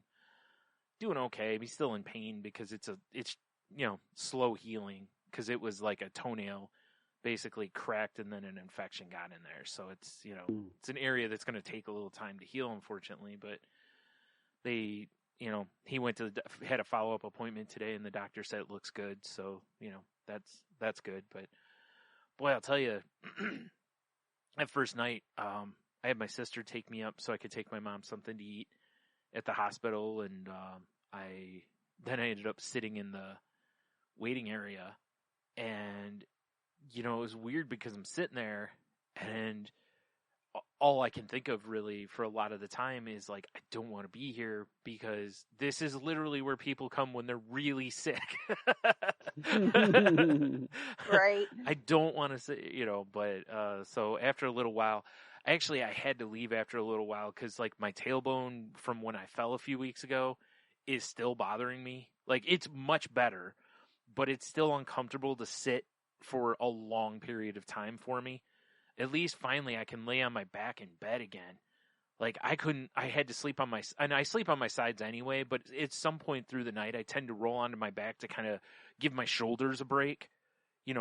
doing okay. He's still in pain because it's slow healing, because it was like a toenail basically cracked and then an infection got in there. So it's, it's an area that's going to take a little time to heal, unfortunately. But they, he went had a follow-up appointment today and the doctor said it looks good. So, that's good. But boy, I'll tell you, that first night, I had my sister take me up so I could take my mom something to eat at the hospital. And I ended up sitting in the waiting area, and it was weird because I'm sitting there and all I can think of really for a lot of the time is I don't want to be here because this is literally where people come when they're really sick. Right. I don't want to say, but so after a little while, I had to leave after a little while because my tailbone from when I fell a few weeks ago is still bothering me. It's much better, but it's still uncomfortable to sit for a long period of time for me. At least finally I can lay on my back in bed again. Like I had to sleep on and I sleep on my sides anyway, but at some point through the night I tend to roll onto my back to kind of give my shoulders a break,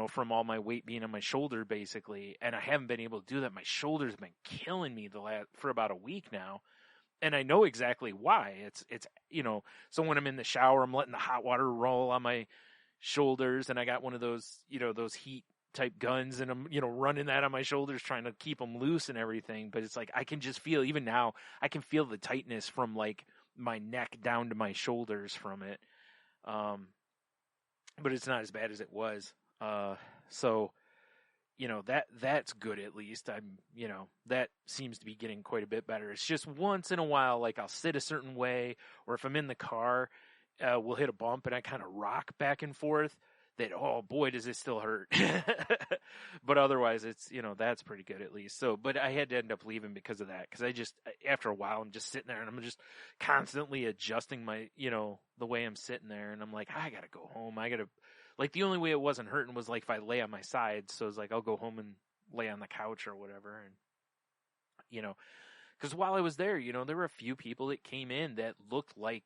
from all my weight being on my shoulder basically. And I haven't been able to do that. My shoulders have been killing me for about a week now. And I know exactly why. It's so when I'm in the shower, I'm letting the hot water roll on my shoulders, and I got one of those, those heat type guns, and I'm, running that on my shoulders, trying to keep them loose and everything. But it's like, I can just feel, even now, I can feel the tightness from like my neck down to my shoulders from it. But it's not as bad as it was. So, that's good at least. That seems to be getting quite a bit better. It's just once in a while, like I'll sit a certain way, or if I'm in the car, we'll hit a bump and I kind of rock back and forth. That, oh boy, does it still hurt. But otherwise it's, that's pretty good at least. So, but I had to end up leaving because of that. Cause after a while, I'm just sitting there and I'm just constantly adjusting my, the way I'm sitting there. And I'm like, I gotta go home. Like the only way it wasn't hurting was like if I lay on my side. So it's like, I'll go home and lay on the couch or whatever. And, cause while I was there, there were a few people that came in that looked like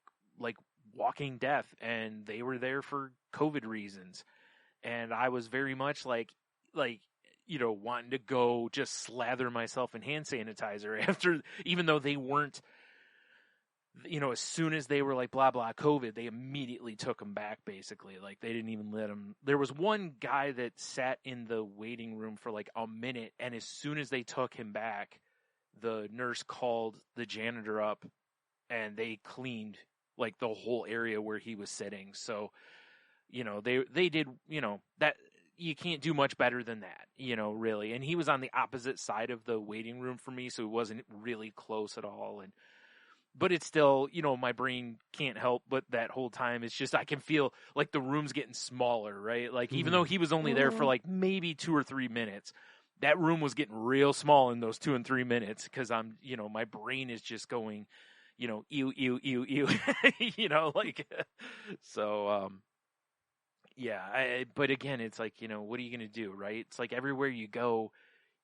walking death, and they were there for COVID reasons. And I was very much like, wanting to go just slather myself in hand sanitizer after, even though they weren't, as soon as they were like, blah, blah, COVID, they immediately took them back, basically. Like, they didn't even let them. There was one guy that sat in the waiting room for like a minute, and as soon as they took him back, the nurse called the janitor up, and they cleaned like the whole area where he was sitting. So, they did, that you can't do much better than that, really. And he was on the opposite side of the waiting room for me, so it wasn't really close at all. But it's still, my brain can't help but that whole time. It's just, I can feel like the room's getting smaller, right? Like, even though he was only there for like maybe 2 or 3 minutes, that room was getting real small in those 2 and 3 minutes. Cause I'm, my brain is just going, ew, so, yeah, but again, it's like, what are you going to do, right? It's like everywhere you go,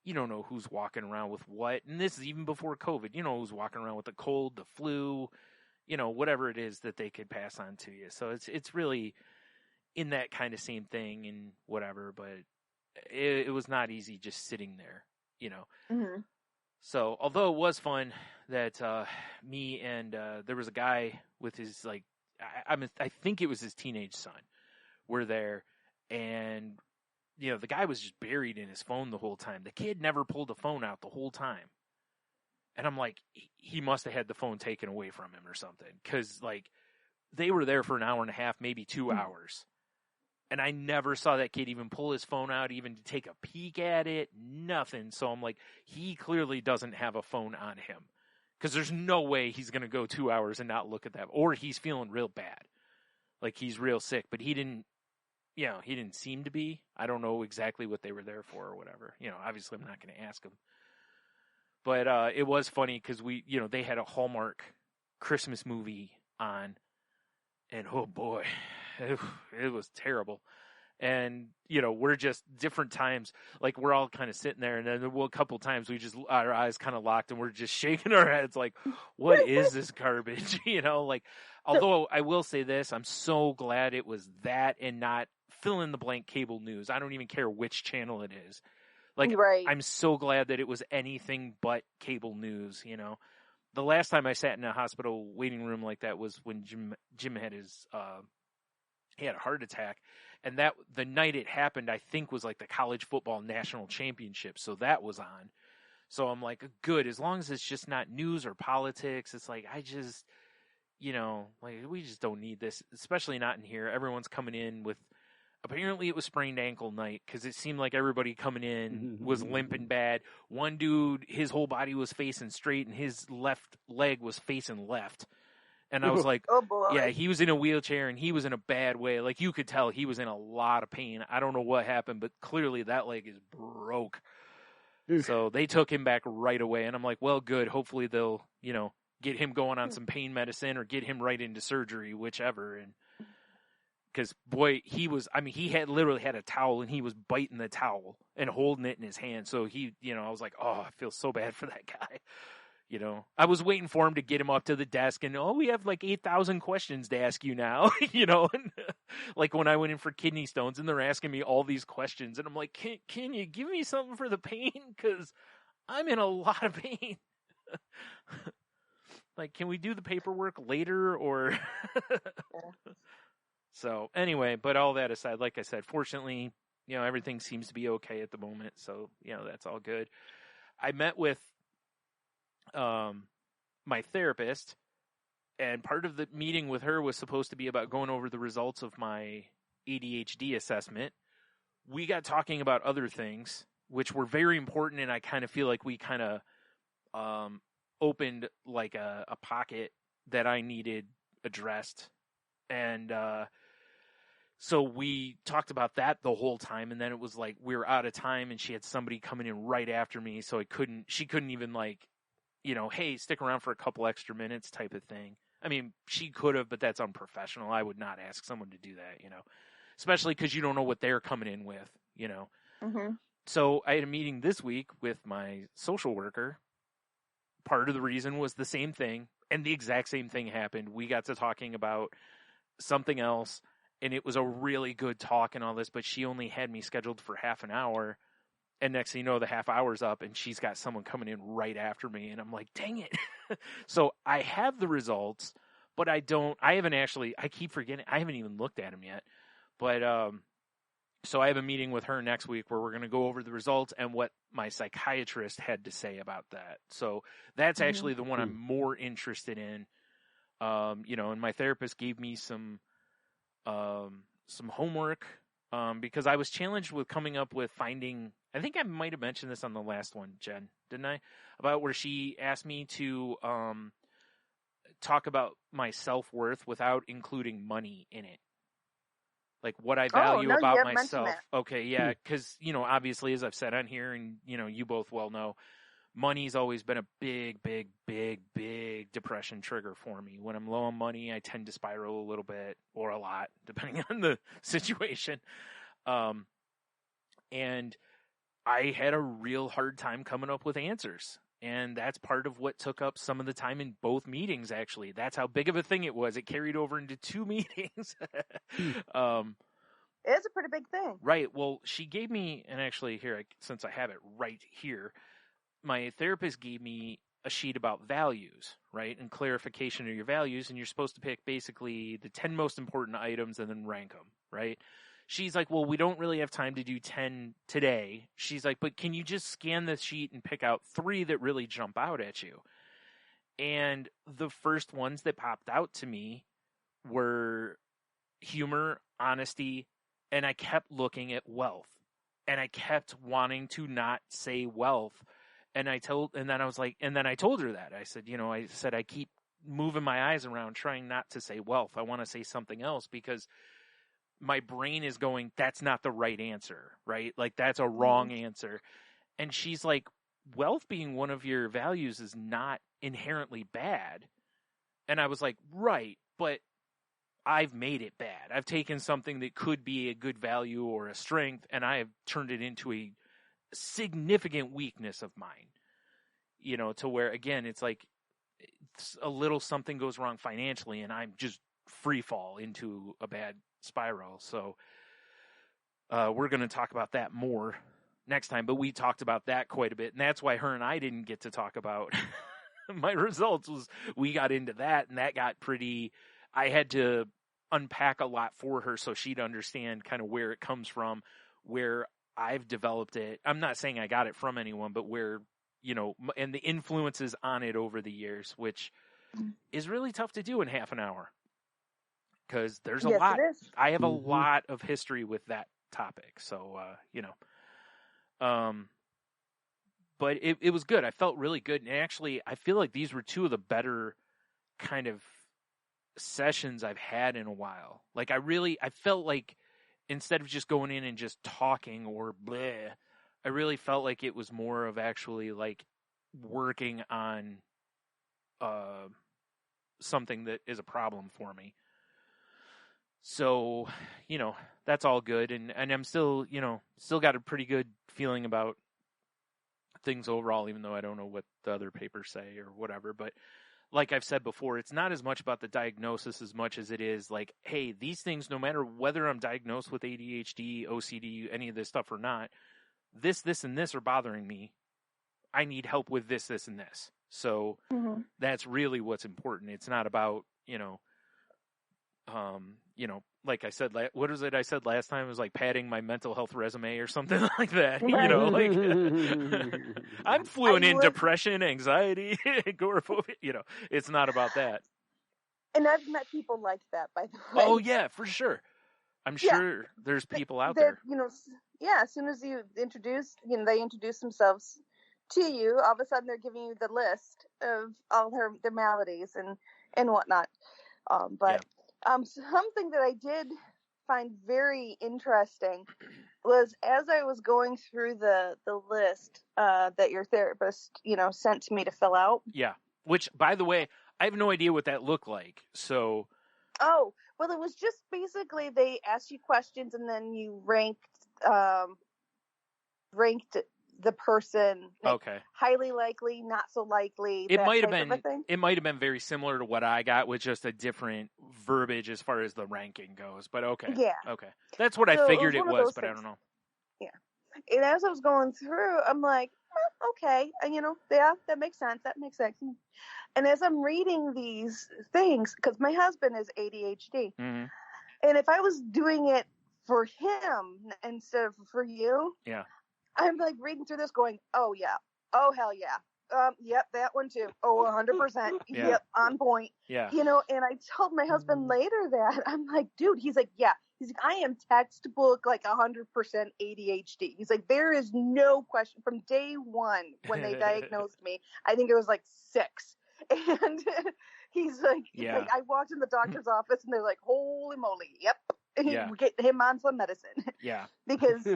you don't know who's walking around with what. And this is even before COVID, who's walking around with the cold, the flu, whatever it is that they could pass on to you. So it's really in that kind of same thing and whatever, but it was not easy just sitting there, Mm-hmm. So, although it was fun that me and there was a guy with his, like, I think it was his teenage son, were there, and, the guy was just buried in his phone the whole time. The kid never pulled the phone out the whole time. And I'm like, he must have had the phone taken away from him or something, because, like, they were there for an hour and a half, maybe 2 hours. And I never saw that kid even pull his phone out, even to take a peek at it, nothing. So I'm like, he clearly doesn't have a phone on him, because there's no way he's going to go 2 hours and not look at that. Or he's feeling real bad, like he's real sick, but he didn't seem to be. I don't know exactly what they were there for or whatever. Obviously I'm not going to ask him. But it was funny because they had a Hallmark Christmas movie on, and oh boy, it was terrible. And, we're just different times, like we're all kind of sitting there, and then a couple times our eyes kind of locked and we're just shaking our heads like, what is this garbage? Although I will say this, I'm so glad it was that and not fill in the blank cable news. I don't even care which channel it is. Like, right. I'm so glad that it was anything but cable news, The last time I sat in a hospital waiting room like that was when Jim had he had a heart attack, and that the night it happened, I think, was like the college football national championship. So that was on. So I'm like, good, as long as it's just not news or politics. It's like, I just, we just don't need this, especially not in here. Everyone's coming in with, apparently it was sprained ankle night, because it seemed like everybody coming in was limping bad. One dude, his whole body was facing straight and his left leg was facing left. And I was like, oh boy. Yeah, he was in a wheelchair and he was in a bad way. Like, you could tell he was in a lot of pain. I don't know what happened, but clearly that leg is broke. So they took him back right away. And I'm like, well, good. Hopefully they'll, get him going on some pain medicine or get him right into surgery, whichever. And Because, boy, he had literally had a towel, and he was biting the towel and holding it in his hand. So I was like, oh, I feel so bad for that guy. I was waiting for him to get him up to the desk, and, we have like 8,000 questions to ask you now, and, like when I went in for kidney stones, and they're asking me all these questions, and I'm like, can you give me something for the pain? Because I'm in a lot of pain. Like, can we do the paperwork later, or... So anyway, but all that aside, like I said, fortunately, everything seems to be okay at the moment. So, that's all good. I met with my therapist, and part of the meeting with her was supposed to be about going over the results of my ADHD assessment. We got talking about other things, which were very important, and I kind of feel like we kind of opened like a pocket that I needed addressed. And so we talked about that the whole time, and then it was like we were out of time, and she had somebody coming in right after me, so she couldn't even like, hey, stick around for a couple extra minutes type of thing. I mean, she could have, but that's unprofessional. I would not ask someone to do that, especially because you don't know what they're coming in with, Mm-hmm. So I had a meeting this week with my social worker. Part of the reason was the same thing, and the exact same thing happened. We got to talking about something else, and it was a really good talk and all this, but she only had me scheduled for half an hour, and next thing you know, the half hour's up, and she's got someone coming in right after me, and I'm like, dang it. So I have the results, but I keep forgetting, I haven't even looked at them yet, but so I have a meeting with her next week where we're going to go over the results and what my psychiatrist had to say about that. So that's actually the one I'm more interested in. And my therapist gave me some homework, because I was challenged with coming up with finding, I think I might have mentioned this on the last one, Jen, didn't I? About where she asked me to, talk about my self-worth without including money in it. Like what I value about myself. Okay. Yeah. Cause, obviously as I've said on here, and, you both well know, money's always been a big, big, big, big depression trigger for me. When I'm low on money, I tend to spiral a little bit or a lot, depending on the situation. And I had a real hard time coming up with answers. And that's part of what took up some of the time in both meetings, actually. That's how big of a thing it was. It carried over into 2 meetings. It is a pretty big thing. Right. Well, she gave me, and actually here, since I have it right here, my therapist gave me a sheet about values, right? And clarification of your values. And you're supposed to pick basically the 10 most important items and then rank them, right? She's like, well, we don't really have time to do 10 today. She's like, but can you just scan the sheet and pick out 3 that really jump out at you? And the first ones that popped out to me were humor, honesty, and I kept looking at wealth. And I kept wanting to not say wealth. And then I told her that. I said, I keep moving my eyes around trying not to say wealth. I want to say something else because my brain is going, that's not the right answer, right? Like that's a wrong answer. And she's like, wealth being one of your values is not inherently bad. And I was like, right, but I've made it bad. I've taken something that could be a good value or a strength, and I have turned it into a significant weakness of mine, to where, again, it's like a little something goes wrong financially, and I'm just free fall into a bad spiral. So we're going to talk about that more next time, but we talked about that quite a bit, and that's why her and I didn't get to talk about my results. Was we got into that, and that got pretty, I had to unpack a lot for her so she'd understand kind of where it comes from, where I've developed it. I'm not saying I got it from anyone, but where, and the influences on it over the years, which is really tough to do in half an hour. Because there's a lot. I have a lot of history with that topic. So, but it was good. I felt really good. And actually, I feel like these were 2 of the better kind of sessions I've had in a while. Like I felt like instead of just going in and just talking or bleh, I really felt like it was more of actually like working on something that is a problem for me. So, that's all good. And I'm still, still got a pretty good feeling about things overall, even though I don't know what the other papers say or whatever. But like I've said before, it's not as much about the diagnosis as much as it is like, hey, these things, no matter whether I'm diagnosed with ADHD, OCD, any of this stuff or not, this, and this are bothering me. I need help with this, and this. So that's really what's important. It's not about, like I said, what was it I said last time? It was like padding my mental health resume or something like that. Right. I'm fluent in depression, anxiety, agoraphobia. It's not about that. And I've met people like that, by the way. Oh yeah, for sure. I'm sure there's people out there. As soon as you introduce, they introduce themselves to you, all of a sudden they're giving you the list of all their maladies and whatnot. Something that I did find very interesting was as I was going through the list that your therapist, sent to me to fill out. Yeah. Which, by the way, I have no idea what that looked like. So. Oh, well, it was just basically they asked you questions and then you ranked the person. Okay. Highly likely, not so likely. It might have been very similar to what I got with just a different verbiage as far as the ranking goes. But okay. Yeah. Okay. That's what I figured it was, but I don't know. Yeah. And as I was going through, I'm like, okay. And, that makes sense. That makes sense. And as I'm reading these things, because my husband is ADHD, and if I was doing it for him instead of for you, yeah, I'm like reading through this going, oh, yeah. Oh, hell yeah. Yep, that one too. Oh, 100%. Yeah. Yep, on point. Yeah. And I told my husband later that, I'm like, dude, he's like, yeah. He's like, I am textbook like 100% ADHD. He's like, there is no question from day one when they diagnosed me. I think it was like 6. And he's like, I walked in the doctor's office and they're like, holy moly. Yep. Yeah. Get him on some medicine. Yeah. Because,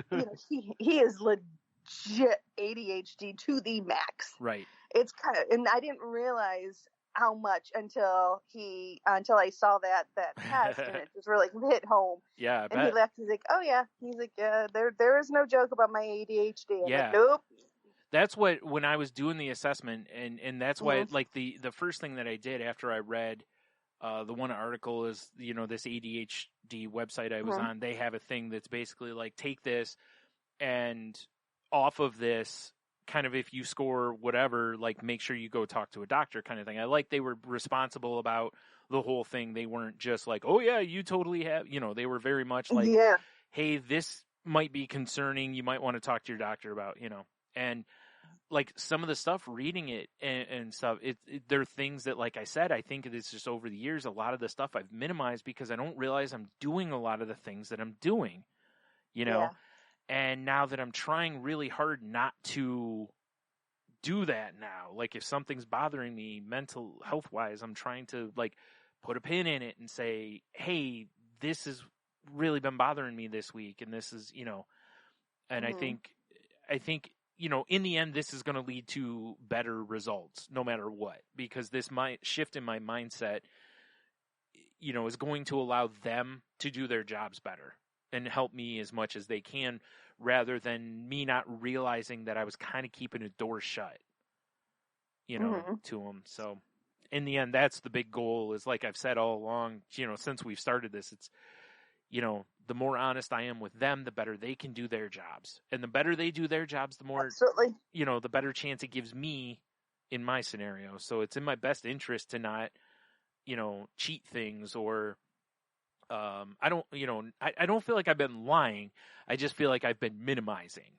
he is legit ADHD to the max. Right. It's and I didn't realize how much until I saw that test and it just really hit home. Yeah, and he left. He's like, "Oh yeah." He's like, "There is no joke about my ADHD." I'm like, nope. That's when I was doing the assessment, and that's why like the first thing that I did after I read the one article is this ADHD website I was on. They have a thing that's basically like take this and off of this. Kind of if you score whatever, like make sure you go talk to a doctor kind of thing. I like they were responsible about the whole thing. They weren't just like, oh yeah, you totally have, they were very much like, hey, this might be concerning. You might want to talk to your doctor about, and like some of the stuff reading it and stuff, there are things that, like I said, I think it's just over the years, a lot of the stuff I've minimized because I don't realize I'm doing a lot of the things that I'm doing, And now that I'm trying really hard not to do that now, like if something's bothering me mental health wise, I'm trying to like put a pin in it and say, hey, this has really been bothering me this week. And this is, and I think, in the end, this is going to lead to better results no matter what, because this might shift in my mindset, is going to allow them to do their jobs better and help me as much as they can, rather than me not realizing that I was kind of keeping a door shut, to them. So in the end, that's the big goal is, like I've said all along, since we've started this, it's, the more honest I am with them, the better they can do their jobs. And the better they do their jobs, the more, the better chance it gives me in my scenario. So it's in my best interest to not, cheat things or, I don't feel like I've been lying. I just feel like I've been minimizing,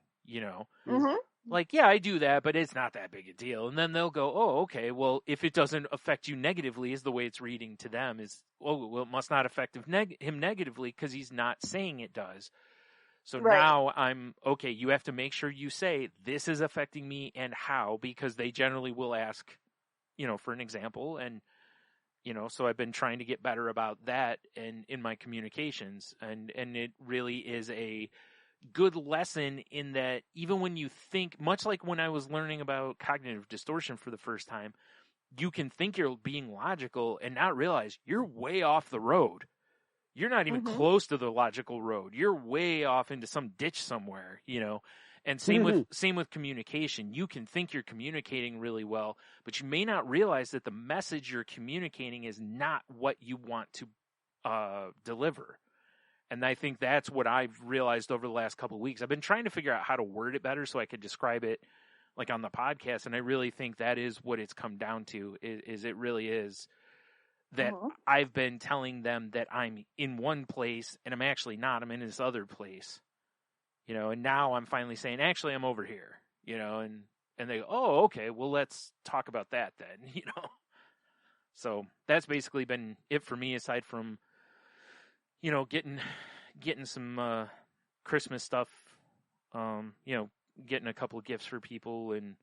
like, yeah, I do that, but it's not that big a deal. And then they'll go, oh, okay, well, if it doesn't affect you negatively is the way it's reading to them is, oh, well, it must not affect him negatively because he's not saying it does. So now I'm, okay, you have to make sure you say this is affecting me and how, because they generally will ask, for an example. And, so I've been trying to get better about that and in my communications. And it really is a good lesson in that even when you think, much like when I was learning about cognitive distortion for the first time, you can think you're being logical and not realize you're way off the road. You're not even close to the logical road. You're way off into some ditch somewhere, you know. And same with communication. You can think you're communicating really well, but you may not realize that the message you're communicating is not what you want to deliver. And I think that's what I've realized over the last couple of weeks. I've been trying to figure out how to word it better so I could describe it like on the podcast. And I really think that is what it's come down to, is it really is that I've been telling them that I'm in one place and I'm actually not. I'm in this other place, you know, and now I'm finally saying, actually, I'm over here, you know, and they go, oh, okay, well, let's talk about that then, you know. So that's basically been it for me, aside from, you know, getting some Christmas stuff, you know, getting a couple of gifts for people and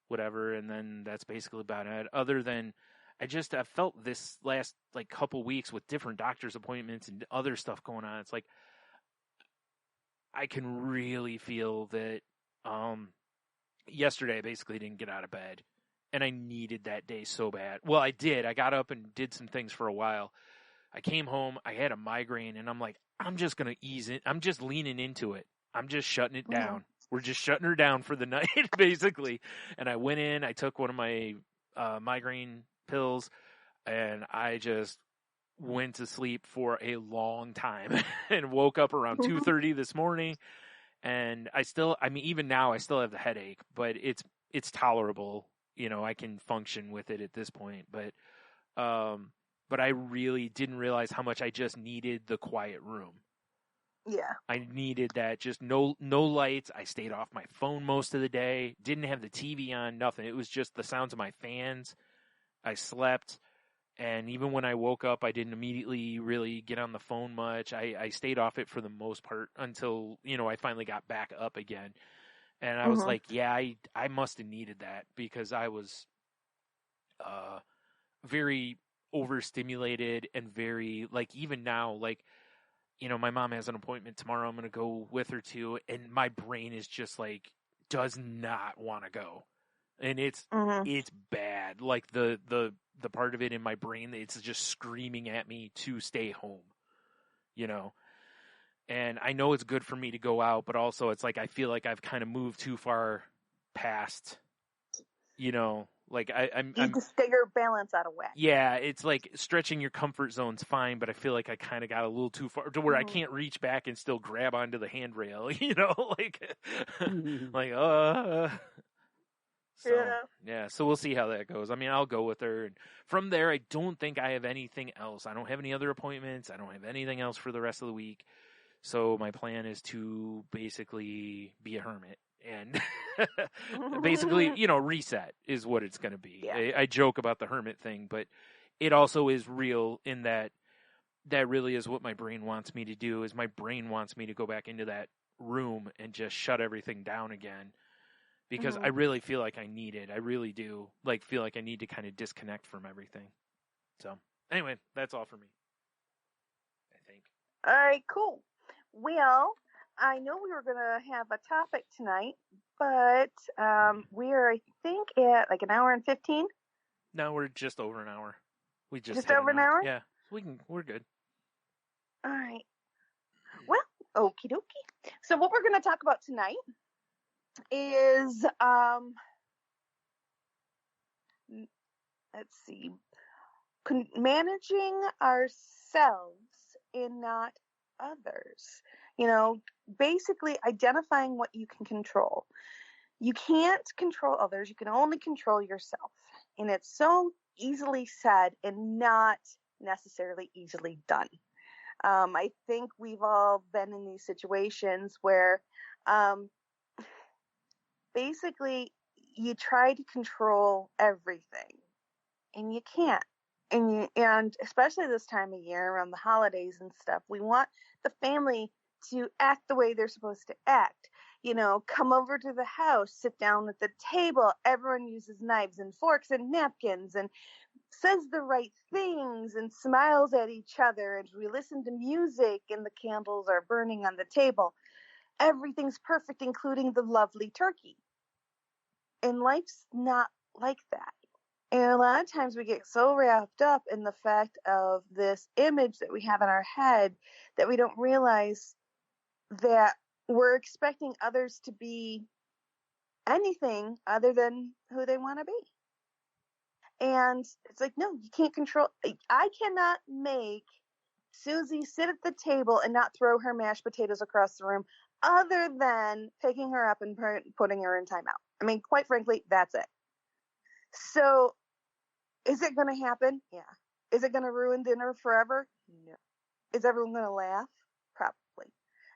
whatever, and then that's basically about it. Other than I felt this last like couple weeks with different doctor's appointments and other stuff going on. It's like I can really feel that yesterday I basically didn't get out of bed, and I needed that day so bad. Well, I did. I got up and did some things for a while. I came home, I had a migraine, and I'm like, I'm just going to ease it. I'm just leaning into it. I'm just shutting it down. We're just shutting her down for the night, basically. And I went in, I took one of my migraine pills, and I just went to sleep for a long time and woke up around 2:30 this morning. And even now I still have the headache, but it's tolerable. You know, I can function with it at this point, but I really didn't realize how much I just needed the quiet room. Yeah. I needed that, just no lights. I stayed off my phone most of the day, didn't have the TV on, nothing. It was just the sounds of my fans. I slept, and even when I woke up, I didn't immediately really get on the phone much. I stayed off it for the most part until, you know, I finally got back up again. And I was like, yeah, I must have needed that, because I was very overstimulated and very, like, even now, like, you know, my mom has an appointment tomorrow I'm going to go with her to, and my brain is just like, does not want to go. And it's bad. Like the part of it in my brain, it's just screaming at me to stay home, you know? And I know it's good for me to go out, but also it's like, I feel like I've kind of moved too far past, you know, like I'm to stay your balance out of whack. Yeah, it's like stretching your comfort zone's fine, but I feel like I kind of got a little too far to where I can't reach back and still grab onto the handrail, you know, like, So we'll see how that goes. I mean, I'll go with her. And from there, I don't think I have anything else. I don't have any other appointments. I don't have anything else for the rest of the week. So my plan is to basically be a hermit and basically, you know, reset is what it's going to be. Yeah. I joke about the hermit thing, but it also is real in that really is what my brain wants me to do. Is my brain wants me to go back into that room and just shut everything down again, because I really feel like I need it. I really do, like, feel like I need to kind of disconnect from everything. So anyway, that's all for me, I think. All right, cool. Well, I know we were going to have a topic tonight, but we are, I think, at like an hour and 15. No, we're just over an hour. We just over an hour? Yeah, we're good. All right. Well, okie dokie. So what we're going to talk about tonight is, let's see, managing ourselves and not others. You know, basically identifying what you can control. You can't control others. You can only control yourself. And it's so easily said and not necessarily easily done. I think we've all been in these situations where basically you try to control everything and you can't. And especially this time of year around the holidays and stuff, we want the family to act the way they're supposed to act. You know, come over to the house, sit down at the table, everyone uses knives and forks and napkins and says the right things and smiles at each other, and we listen to music and the candles are burning on the table. Everything's perfect, including the lovely turkey. And life's not like that. And a lot of times we get so wrapped up in the fact of this image that we have in our head that we don't realize that we're expecting others to be anything other than who they want to be. And it's like, no, you can't control. I cannot make Susie sit at the table and not throw her mashed potatoes across the room other than picking her up and putting her in timeout. I mean, quite frankly, that's it. So is it going to happen? Yeah. Is it going to ruin dinner forever? No. Is everyone going to laugh? Probably.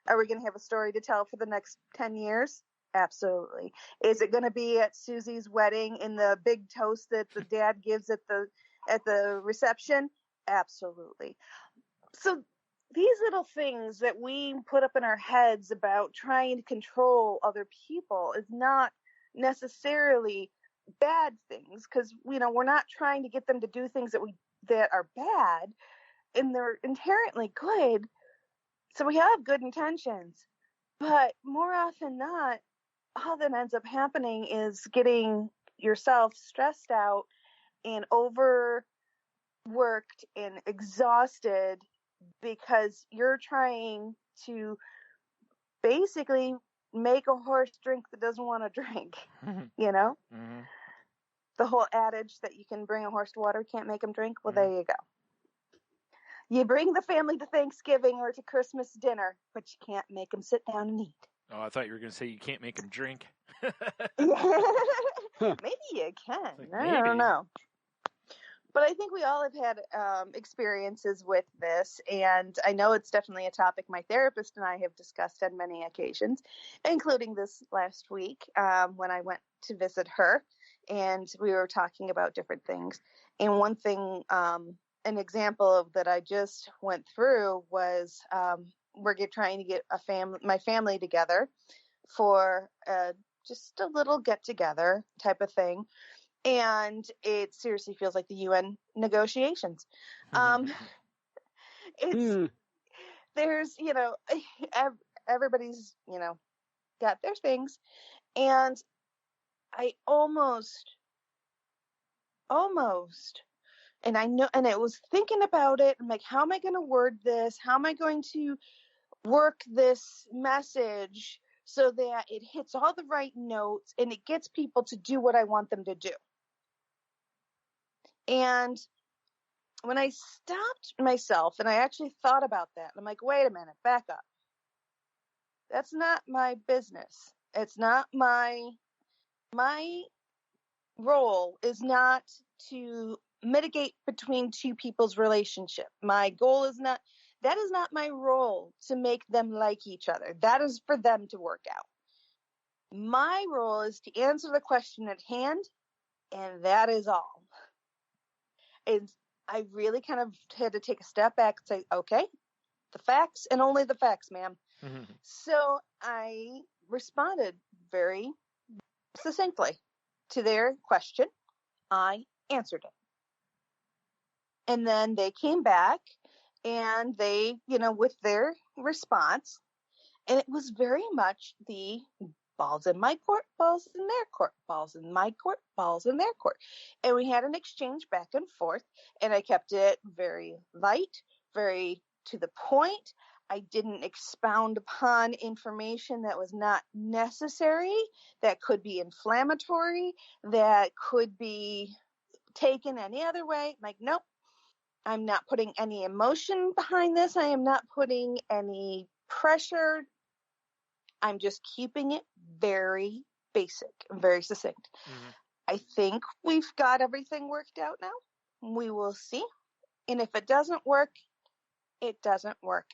Are we going to have a story to tell for the next 10 years? Absolutely. Is it going to be at Susie's wedding in the big toast that the dad gives at the reception? Absolutely. So these little things that we put up in our heads about trying to control other people is not necessarily bad things, because we're not trying to get them to do things that are bad, and they're inherently good. So we have good intentions, but more often than not, all that ends up happening is getting yourself stressed out and overworked and exhausted because you're trying to basically make a horse drink that doesn't want to drink. Mm-hmm. The whole adage that you can bring a horse to water, can't make him drink. Well, there you go. You bring the family to Thanksgiving or to Christmas dinner, but you can't make them sit down and eat. Oh, I thought you were going to say you can't make them drink. Maybe you can. Like, I don't know. But I think we all have had experiences with this, and I know it's definitely a topic my therapist and I have discussed on many occasions, including this last week when I went to visit her, and we were talking about different things. And one thing, an example that I just went through was we're trying to get my family together for just a little get-together type of thing. And it seriously feels like the UN negotiations. There's, everybody's, got their things. And I almost, and I know, and I was thinking about it. I'm like, how am I going to word this? How am I going to work this message so that it hits all the right notes and it gets people to do what I want them to do? And when I stopped myself and I actually thought about that, I'm like, wait a minute, back up. That's not my business. It's not my role is not to mitigate between two people's relationship. My goal is not, that is not my role to make them like each other. That is for them to work out. My role is to answer the question at hand, and that is all. And I really kind of had to take a step back and say, okay, the facts and only the facts, ma'am. Mm-hmm. So I responded very succinctly to their question. I answered it. And then they came back and they, with their response, and it was very much the balls in my court, balls in their court, balls in my court, balls in their court. And we had an exchange back and forth, and I kept it very light, very to the point. I didn't expound upon information that was not necessary, that could be inflammatory, that could be taken any other way. Like, nope, I'm not putting any emotion behind this. I am not putting any pressure. I'm just keeping it very basic and very succinct. Mm-hmm. I think we've got everything worked out now. We will see. And if it doesn't work, it doesn't work.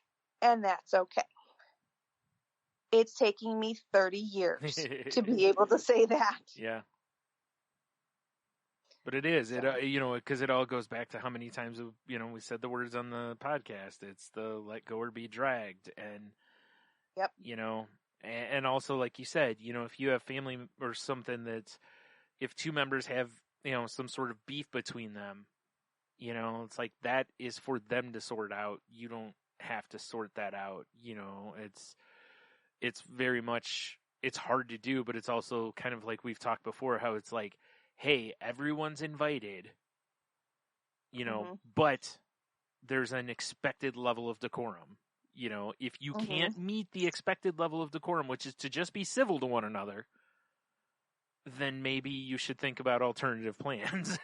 And that's okay. It's taking me 30 years to be able to say that. Yeah. But it is, because it all goes back to how many times, we said the words on the podcast. It's the let go or be dragged. And, yep. And also, like you said, if you have family or something that's, if two members have, some sort of beef between them, it's like that is for them to sort out. You don't have to sort that out. It's very much, it's hard to do, but it's also kind of like we've talked before, how it's like, hey, everyone's invited, Mm-hmm. but there's an expected level of decorum. If you Mm-hmm. can't meet the expected level of decorum, which is to just be civil to one another, then maybe you should think about alternative plans,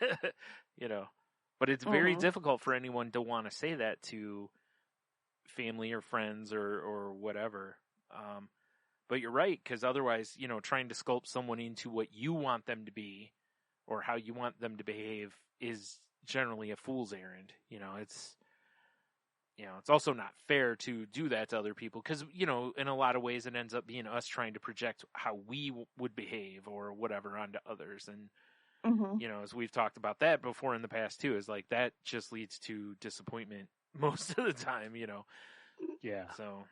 But it's very Mm-hmm. difficult for anyone to want to say that to family or friends or whatever. But you're right, because otherwise, trying to sculpt someone into what you want them to be or how you want them to behave is generally a fool's errand. It's also not fair to do that to other people because, in a lot of ways it ends up being us trying to project how we would behave or whatever onto others. And, Mm-hmm. as we've talked about that before in the past too, is like that just leads to disappointment most of the time, Yeah. So,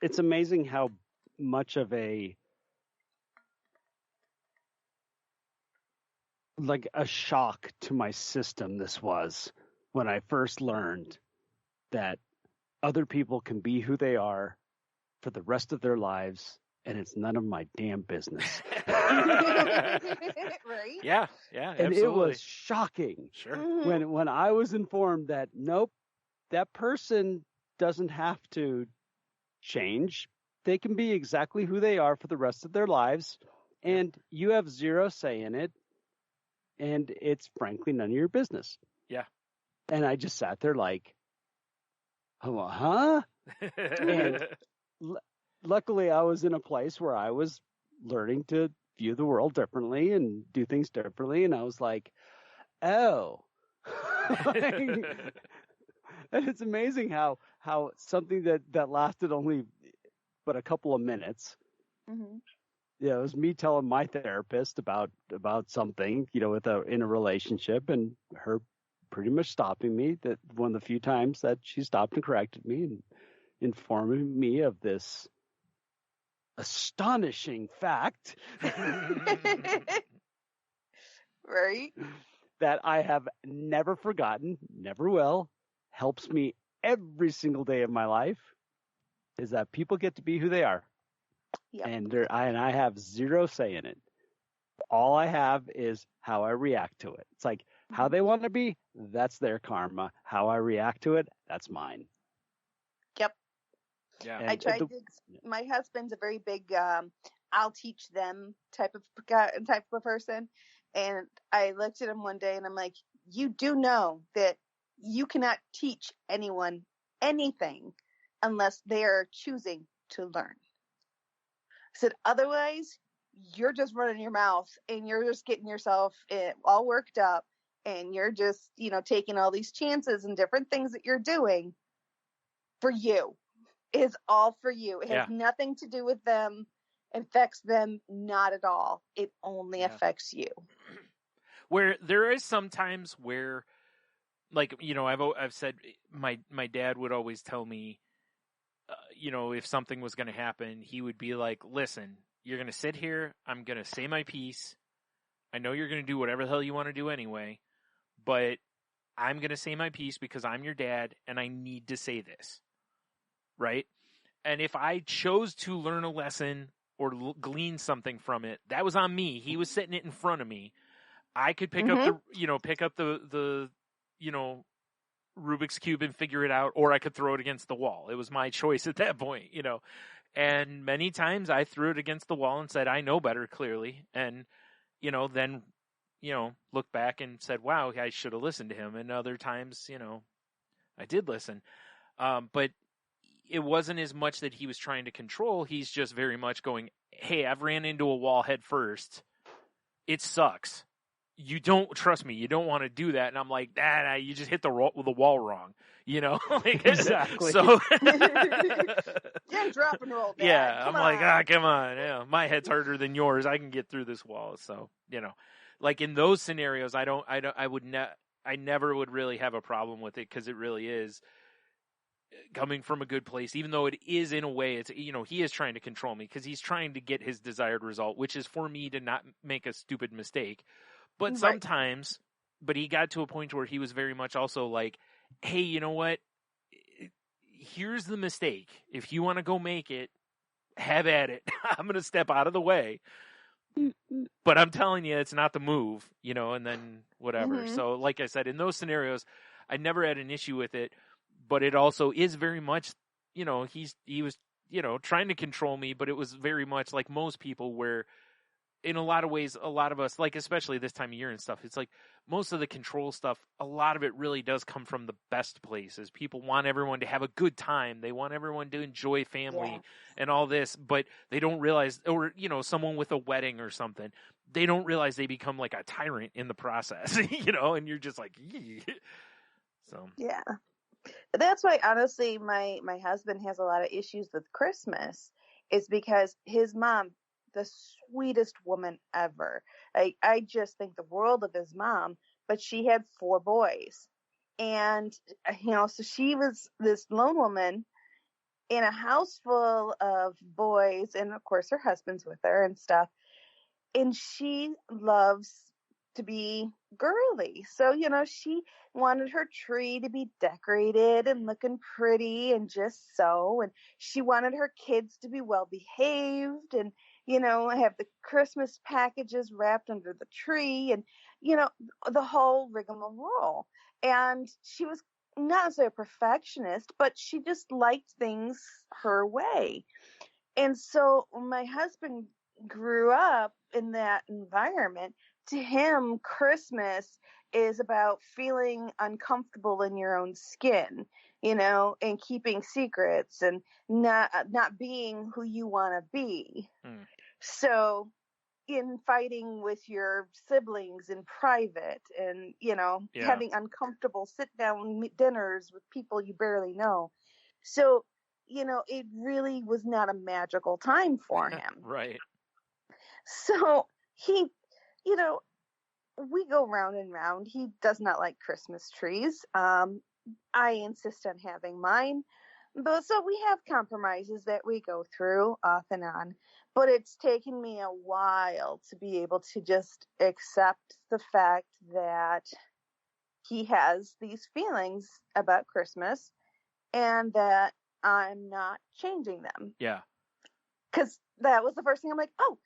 It's amazing how much of a shock to my system this was when I first learned that other people can be who they are for the rest of their lives, and it's none of my damn business. Right? Yeah, And absolutely. it was shocking Sure. Mm-hmm. when I was informed that, nope, that person doesn't have to change. They can be exactly who they are for the rest of their lives, and you have zero say in it, and it's frankly none of your business. Yeah. And I just sat there like, oh, huh? And luckily I was in a place where I was learning to view the world differently and do things differently, and I was like, oh. And it's amazing how something that lasted only but a couple of minutes. Mm-hmm. Yeah, it was me telling my therapist about something, in a relationship, and her pretty much stopping me. That one of the few times that she stopped and corrected me and informing me of this astonishing fact Right? that I have never forgotten, never will, helps me every single day of my life, is that people get to be who they are. Yep. And I have zero say in it. All I have is how I react to it. It's like how they want to be, that's their karma. How I react to it, that's mine. Yep. Yeah. And I tried to. My husband's a very big I'll teach them type of person, and I looked at him one day and I'm like, you do know that you cannot teach anyone anything unless they are choosing to learn. I said, otherwise you're just running your mouth and you're just getting yourself all worked up, and you're just taking all these chances and different things that you're doing for you. Is all for you. It has nothing to do with them. It affects them not at all. It only affects you. Where there is sometimes where, like, I've said my dad would always tell me, if something was going to happen, he would be like, listen, you're going to sit here. I'm going to say my piece. I know you're going to do whatever the hell you want to do anyway, but I'm going to say my piece because I'm your dad and I need to say this. Right? And if I chose to learn a lesson or glean something from it, that was on me. He was setting it in front of me. I could pick up the Rubik's Cube and figure it out, or I could throw it against the wall. It was my choice at that point, And many times I threw it against the wall and said, I know better, clearly. And, then, looked back and said, wow, I should have listened to him. And other times, I did listen. But it wasn't as much that he was trying to control. He's just very much going, hey, I've ran into a wall head first. It sucks. You don't trust me. You don't want to do that. And I'm like, you just hit the wall wrong. Exactly. So Yeah, drop and roll, Dad. Yeah, Come I'm on. like, come on. Yeah, my head's harder than yours. I can get through this wall. So, like in those scenarios, I never would really have a problem with it because it really is coming from a good place, even though it is in a way, it's, he is trying to control me because he's trying to get his desired result, which is for me to not make a stupid mistake. But sometimes, but he got to a point where he was very much also like, hey, you know what? Here's the mistake. If you want to go make it, have at it. I'm going to step out of the way. But I'm telling you, it's not the move, and then whatever. Mm-hmm. So like I said, in those scenarios, I never had an issue with it, but it also is very much, he was, trying to control me, but it was very much like most people where in a lot of ways, a lot of us, like especially this time of year and stuff, it's like most of the control stuff, a lot of it really does come from the best places. People want everyone to have a good time. They want everyone to enjoy family and all this, but they don't realize, or, someone with a wedding or something, they don't realize they become like a tyrant in the process, and you're just like, yee. So. Yeah. That's why, honestly, my husband has a lot of issues with Christmas. It's because his mom, the sweetest woman ever. I just think the world of his mom, but she had 4 boys. And, so she was this lone woman in a house full of boys, and of course her husband's with her and stuff. And she loves to be girly. So, she wanted her tree to be decorated and looking pretty and just so. And she wanted her kids to be well behaved and, have the Christmas packages wrapped under the tree and, the whole rigmarole. And she was not necessarily a perfectionist, but she just liked things her way. And so my husband grew up in that environment. To him, Christmas is about feeling uncomfortable in your own skin, and keeping secrets and not being who you want to be. So in fighting with your siblings in private and, having uncomfortable sit-down dinners with people you barely know. So, it really was not a magical time for him. Right. So he, we go round and round. He does not like Christmas trees. I insist on having mine. But so we have compromises that we go through off and on. But it's taken me a while to be able to just accept the fact that he has these feelings about Christmas and that I'm not changing them. Yeah. Because that was the first thing I'm like, oh,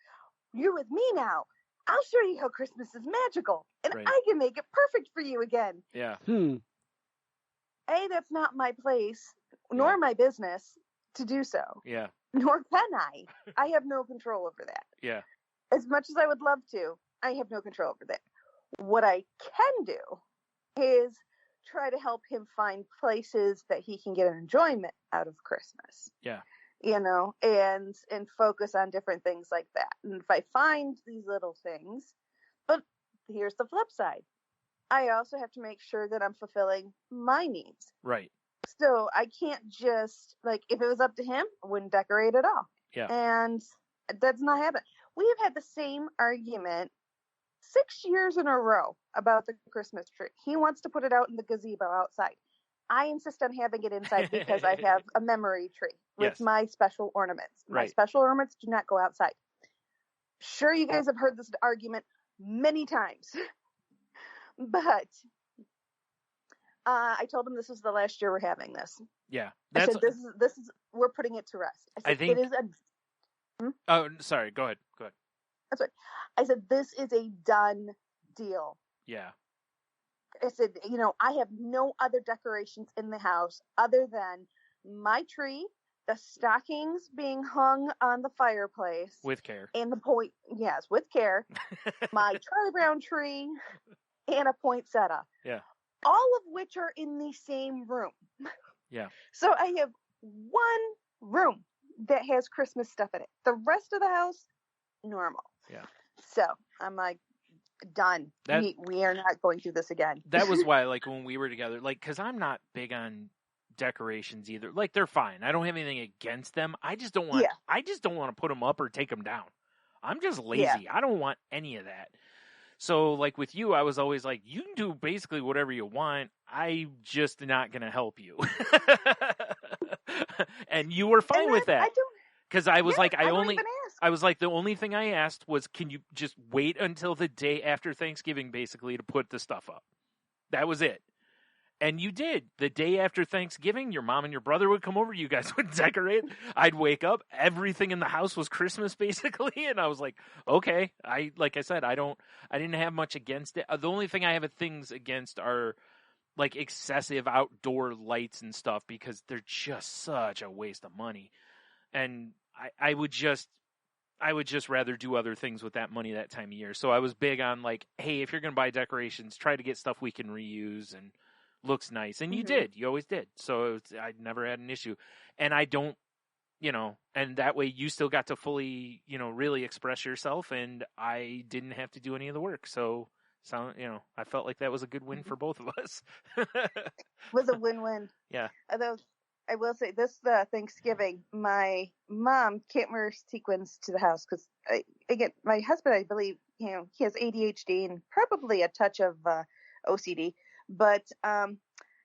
you're with me now. I'll show you how Christmas is magical, and Right. I can make it perfect for you again. Yeah. A, that's not my place, nor my business to do so. Yeah. Nor can I. I have no control over that. Yeah. As much as I would love to, I have no control over that. What I can do is try to help him find places that he can get an enjoyment out of Christmas. Yeah. And focus on different things like that. And if I find these little things, but here's the flip side. I also have to make sure that I'm fulfilling my needs. Right. So I can't just, if it was up to him, I wouldn't decorate at all. Yeah. And that's not happening. We have had the same argument 6 years in a row about the Christmas tree. He wants to put it out in the gazebo outside. I insist on having it inside because I have a memory tree with my special ornaments. My special ornaments do not go outside. Sure, you guys have heard this argument many times. But I told him this was the last year we're having this. Yeah. I said, this is we're putting it to rest. I said, it is a... Oh, sorry. Go ahead. That's right. I said, this is a done deal. Yeah. I said, I have no other decorations in the house other than my tree, the stockings being hung on the fireplace. With care. And with care. My Charlie Brown tree and a poinsettia. Yeah. All of which are in the same room. Yeah. So I have one room that has Christmas stuff in it. The rest of the house, normal. Yeah. So I'm like, done. We are not going through this again. That was why, when we were together, because I'm not big on decorations either. They're fine. I don't have anything against them. I just don't want. I just don't want to put them up or take them down. I'm just lazy. Yeah. I don't want any of that. So, with you, I was always like, you can do basically whatever you want. I'm just not going to help you. And you were fine with that. Because I was the only thing I asked was, can you just wait until the day after Thanksgiving, basically, to put the stuff up? That was it. And you did. The day after Thanksgiving, your mom and your brother would come over. You guys would decorate. I'd wake up. Everything in the house was Christmas, basically. And I was like, okay. Like I said, I didn't have much against it. The only thing I have things against are like excessive outdoor lights and stuff, because they're just such a waste of money. And I would just rather do other things with that money that time of year. So I was big on like, hey, if you're going to buy decorations, try to get stuff we can reuse and looks nice. And you did. You always did. So I never had an issue. And I don't, and that way you still got to fully, really express yourself, and I didn't have to do any of the work. So, I felt like that was a good win for both of us. Was a win-win. Yeah. Although I will say this, Thanksgiving, my mom can't wear sequins to the house because, again, my husband, I believe, he has ADHD and probably a touch of OCD, but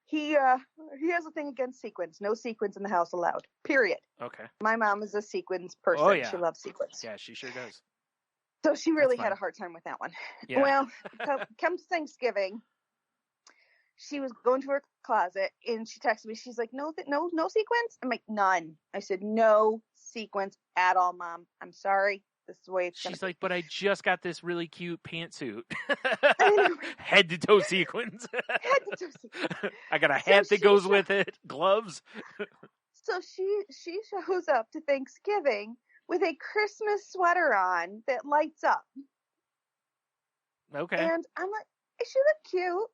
he has a thing against sequins. No sequins in the house allowed, period. Okay. My mom is a sequins person. Oh, yeah. She loves sequins. Yeah, she sure does. So she really had a hard time with that one. Yeah. Well, comes Thanksgiving, she was going to her closet and she texted me. She's like, no sequins? I'm like, none. I said, no sequins at all, Mom. I'm sorry. This is the way it's going to be. She's like, but I just got this really cute pantsuit. Head to toe sequins. Head to toe sequins. I got a hat that goes with it, gloves. So she shows up to Thanksgiving with a Christmas sweater on that lights up. Okay. And I'm like, she look cute.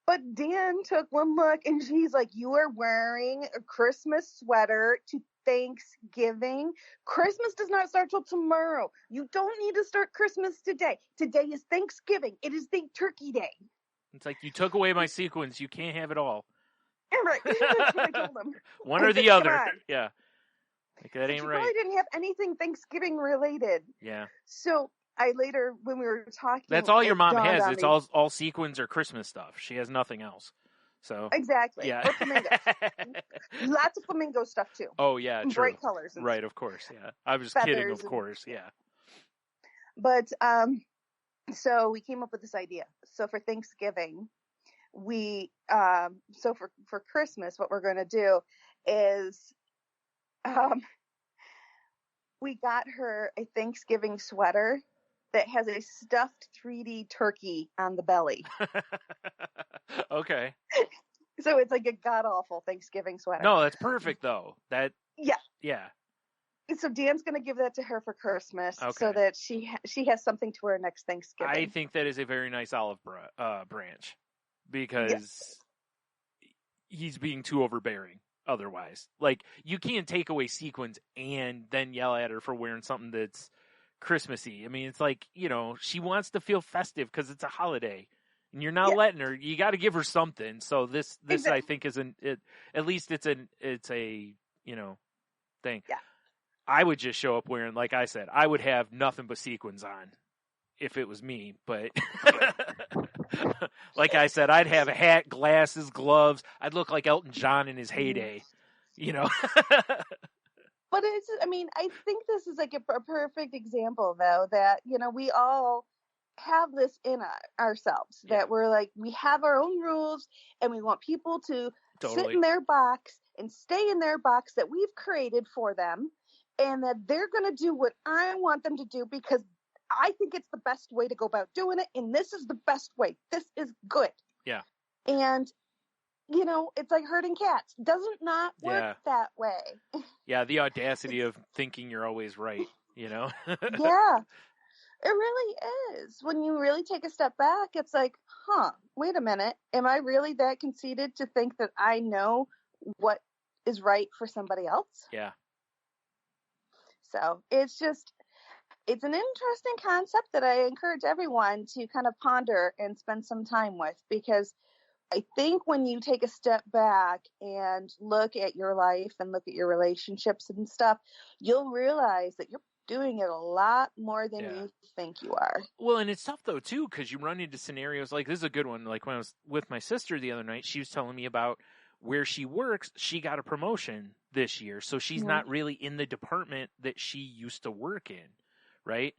But Dan took one look and she's like, you are wearing a Christmas sweater to Thanksgiving. Christmas does not start till tomorrow. You don't need to start Christmas today. Today is Thanksgiving. It is the turkey day. It's like, you took away my sequins. You can't have it all. Right. That's what I told them. One or the other. Yeah. Like, that ain't she right. probably didn't have anything Thanksgiving related. Yeah. So I later, when we were talking, that's all your mom has. It's me. all sequins or Christmas stuff. She has nothing else. So exactly. Yeah. Or flamingos. Lots of flamingo stuff too. Oh yeah, true. Bright colors. Right, stuff. Of course. Yeah. I was kidding, of course. Yeah. But so we came up with this idea. So for Thanksgiving, we so for Christmas, what we're going to do is we got her a Thanksgiving sweater that has a stuffed 3D turkey on the belly. Okay. So it's like a god-awful Thanksgiving sweater. No, that's perfect, though. Yeah. Yeah. So Dan's going to give that to her for Christmas, okay, so that she has something to wear next Thanksgiving. I think that is a very nice olive branch, because he's being too overbearing otherwise. Like, you can't take away sequins and then yell at her for wearing something that's Christmassy. I mean, it's like, she wants to feel festive because it's a holiday, and you're not letting her. You got to give her something. So this exactly. I think at least it's a thing. Yeah. I would just show up wearing, like I said, I would have nothing but sequins on if it was me. But like I said, I'd have a hat, glasses, gloves. I'd look like Elton John in his heyday. But I think this is like a perfect example, though, that, we all have this in ourselves, that we're like, we have our own rules, and we want people to sit in their box and stay in their box that we've created for them, and that they're going to do what I want them to do because I think it's the best way to go about doing it, and this is the best way. This is good. Yeah. And it's like herding cats. Doesn't not work that way. Yeah, the audacity of thinking you're always right, Yeah, it really is. When you really take a step back, it's like, wait a minute. Am I really that conceited to think that I know what is right for somebody else? Yeah. So it's an interesting concept that I encourage everyone to kind of ponder and spend some time with, because I think when you take a step back and look at your life and look at your relationships and stuff, you'll realize that you're doing it a lot more than you think you are. Well, and it's tough, though, too, because you run into scenarios like, this is a good one. Like, when I was with my sister the other night, she was telling me about where she works. She got a promotion this year, so she's not really in the department that she used to work in, right?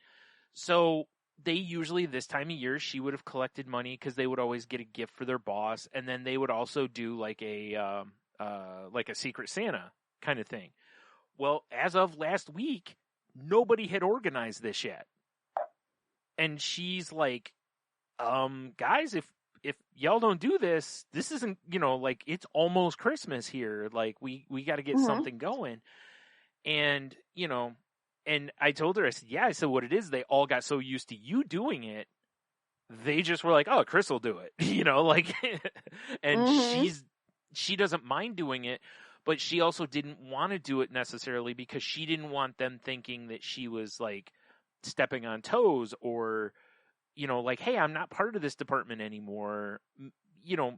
So they usually, this time of year, she would have collected money because they would always get a gift for their boss, and then they would also do like a Secret Santa kind of thing. Well, as of last week, nobody had organized this yet. And she's like, guys, if y'all don't do this, this isn't, like, it's almost Christmas here. Like, we got to get something going. And, and I told her, I said, yeah, I said, what it is, they all got so used to you doing it, they just were like, oh, Chris will do it, like, and she doesn't mind doing it, but she also didn't want to do it necessarily because she didn't want them thinking that she was like stepping on toes or, like, hey, I'm not part of this department anymore.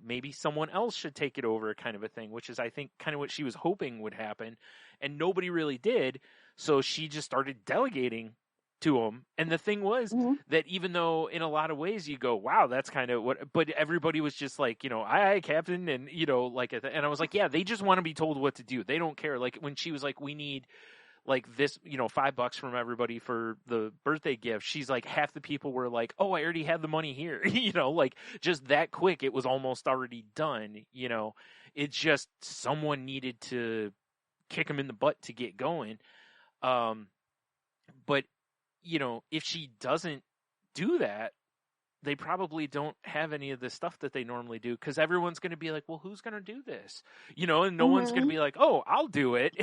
Maybe someone else should take it over kind of a thing, which is, I think, kind of what she was hoping would happen. And nobody really did. So she just started delegating to them. And the thing was that even though in a lot of ways you go, wow, that's kind of what, but everybody was just like, aye, Captain. And, like, and I was like, yeah, they just want to be told what to do. They don't care. Like when she was like, we need like this, $5 from everybody for the birthday gift. She's like, half the people were like, oh, I already have the money here. Like just that quick, it was almost already done. It's just someone needed to kick them in the butt to get going. But if she doesn't do that, they probably don't have any of the stuff that they normally do because everyone's going to be like, well, who's going to do this? And no one's going to be like, oh, I'll do it.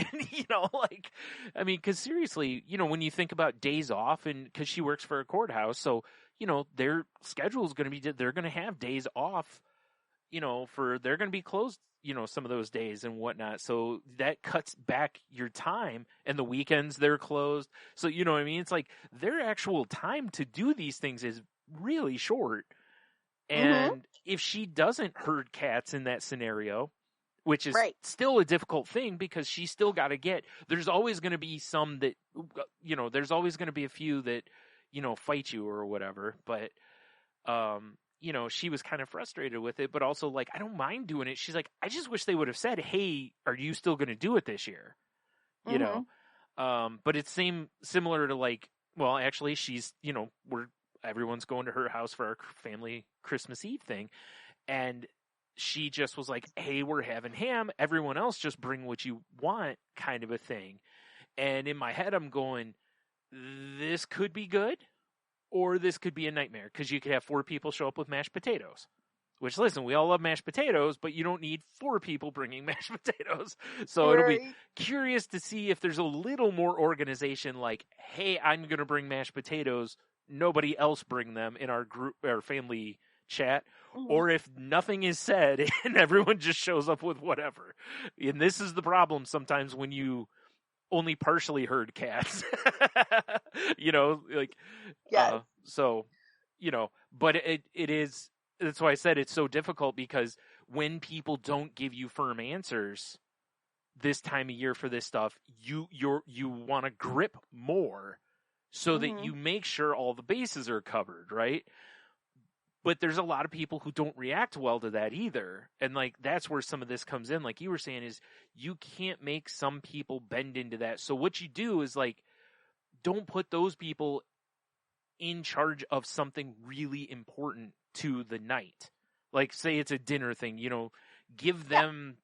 And, because seriously, when you think about days off and because she works for a courthouse, so, their schedule is going to be, they're going to have days off, they're going to be closed, some of those days and whatnot. So that cuts back your time and the weekends they're closed. So, it's like their actual time to do these things is really short. And if she doesn't herd cats in that scenario, which is still a difficult thing because she's still got to there's always going to be some that, there's always going to be a few that, fight you or whatever. But, she was kind of frustrated with it, but also like, I don't mind doing it. She's like, I just wish they would have said, hey, are you still going to do it this year? But it's similar to like, well, actually she's, everyone's going to her house for our family Christmas Eve thing. And she just was like, hey, we're having ham. Everyone else just bring what you want kind of a thing. And in my head, I'm going, this could be good or this could be a nightmare because you could have 4 people show up with mashed potatoes, which, listen, we all love mashed potatoes, but you don't need 4 people bringing mashed potatoes. So it'll be curious to see if there's a little more organization like, hey, I'm going to bring mashed potatoes. Nobody else bring them in our group, our family chat, or if nothing is said and everyone just shows up with whatever. And this is the problem sometimes when you only partially herd cats, but it is, that's why I said it's so difficult because when people don't give you firm answers this time of year for this stuff, you want to grip more so that you make sure all the bases are covered, right? But there's a lot of people who don't react well to that either. And like, that's where some of this comes in. Like you were saying, is you can't make some people bend into that. So what you do is like, don't put those people in charge of something really important to the night. Like say it's a dinner thing, give them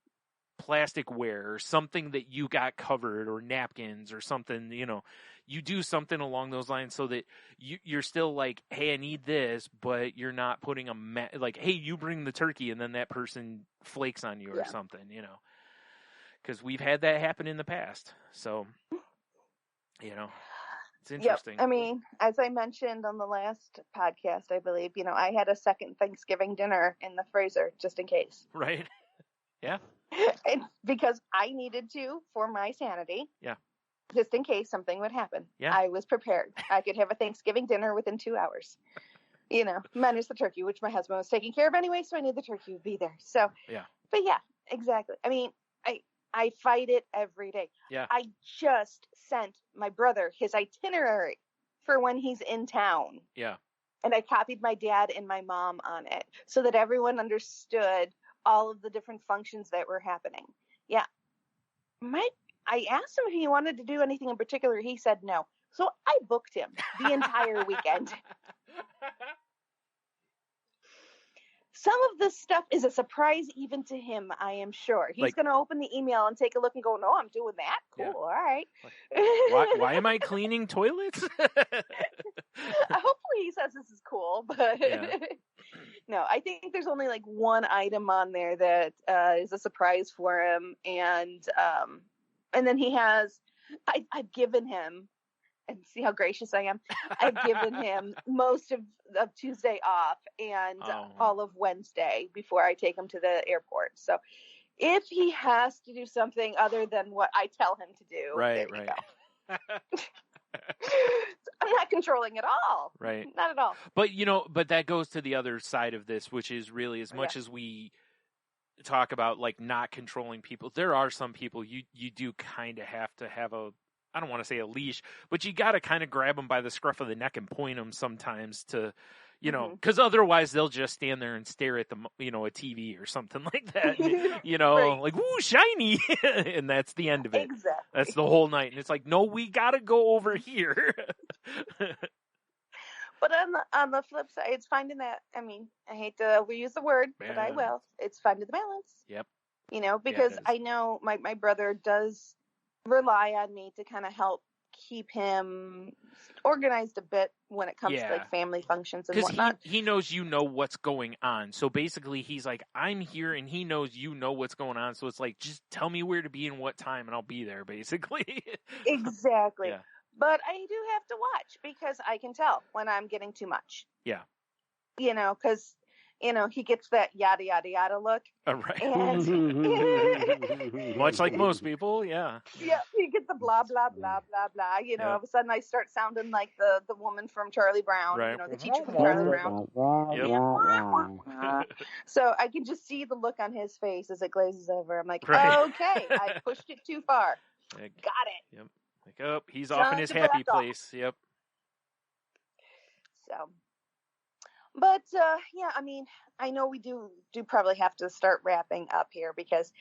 plasticware or something that you got covered or napkins or something, you do something along those lines so that you're still like, hey, I need this, but you're not putting like, hey, you bring the turkey and then that person flakes on you or something, because we've had that happen in the past. So, it's interesting. Yep. As I mentioned on the last podcast, I believe, I had a second Thanksgiving dinner in the freezer just in case. Right. Yeah. It's because I needed to for my sanity. Yeah. Just in case something would happen. Yeah. I was prepared. I could have a Thanksgiving dinner within 2 hours. Minus the turkey, which my husband was taking care of anyway, so I knew the turkey would be there. So, yeah. But yeah, exactly. I fight it every day. Yeah. I just sent my brother his itinerary for when he's in town. Yeah. And I copied my dad and my mom on it so that everyone understood all of the different functions that were happening. Yeah. I asked him if he wanted to do anything in particular. He said no. So I booked him the entire weekend. Some of this stuff is a surprise even to him, I am sure. He's going to open the email and take a look and go, no, I'm doing that. Cool, Yeah. all right. Why am I cleaning toilets? Hopefully he says this is cool, but no, I think there's only like one item on there that is a surprise for him. And then he has, I've given him, and see how gracious I am, I've given him most of Tuesday off and all of Wednesday before I take him to the airport. So if he has to do something other than what I tell him to do, there you go. I'm not controlling at all. Right. Not at all. But that goes to the other side of this, which is really as much as we talk about like not controlling people, there are some people you do kind of have to have I don't want to say a leash, but you got to kind of grab them by the scruff of the neck and point them sometimes to, because otherwise they'll just stand there and stare at a TV or something like that, right. like, ooh, shiny. And that's the end of it. Exactly. That's the whole night. And it's like, no, we got to go over here. But on the flip side, it's finding that, I hate to overuse the word, but I will. It's finding the balance. Yep. Because I know my brother does rely on me to kind of help keep him organized a bit when it comes to like family functions and whatnot. He knows what's going on. So basically he's like, I'm here and he knows what's going on. So it's like, just tell me where to be and what time and I'll be there basically. Exactly. Yeah. But I do have to watch because I can tell when I'm getting too much. Yeah. Because he gets that yada, yada, yada look. Right. And much like most people, yeah. Yeah, you get the blah, blah, blah, blah, blah. All of a sudden I start sounding like the woman from Charlie Brown, right. The teacher from Charlie Brown. Yep. So I can just see the look on his face as it glazes over. I'm like, right. Okay, I pushed it too far. Got it. Yep. Like, he's off in his happy place. Yep. So... But, I know we do probably have to start wrapping up here because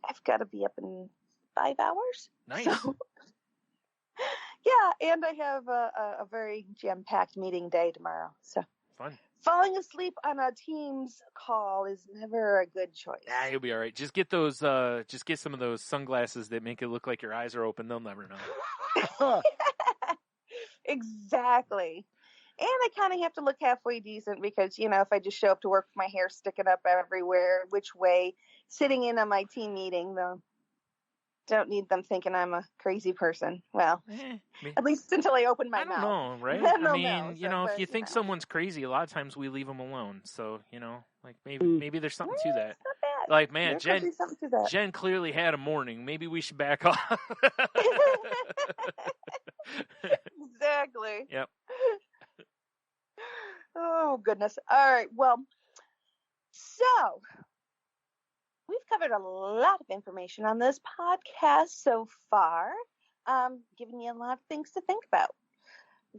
I've got to be up in 5 hours. Nice. So, yeah, and I have a very jam-packed meeting day tomorrow. So fun. Falling asleep on a Teams call is never a good choice. Yeah, you'll be all right. Just get those. Just get some of those sunglasses that make it look like your eyes are open. They'll never know. Exactly. And I kind of have to look halfway decent because, if I just show up to work with my hair sticking up everywhere, which way, sitting in on my team meeting, though, don't need them thinking I'm a crazy person. Well, at least until I open my mouth. I don't know, right? If you think someone's crazy, a lot of times we leave them alone. So, like maybe there's something to that. Not bad. Like, man, Jen clearly had a morning. Maybe we should back off. Exactly. Yep. Oh, goodness. All right. Well, so we've covered a lot of information on this podcast so far, giving you a lot of things to think about,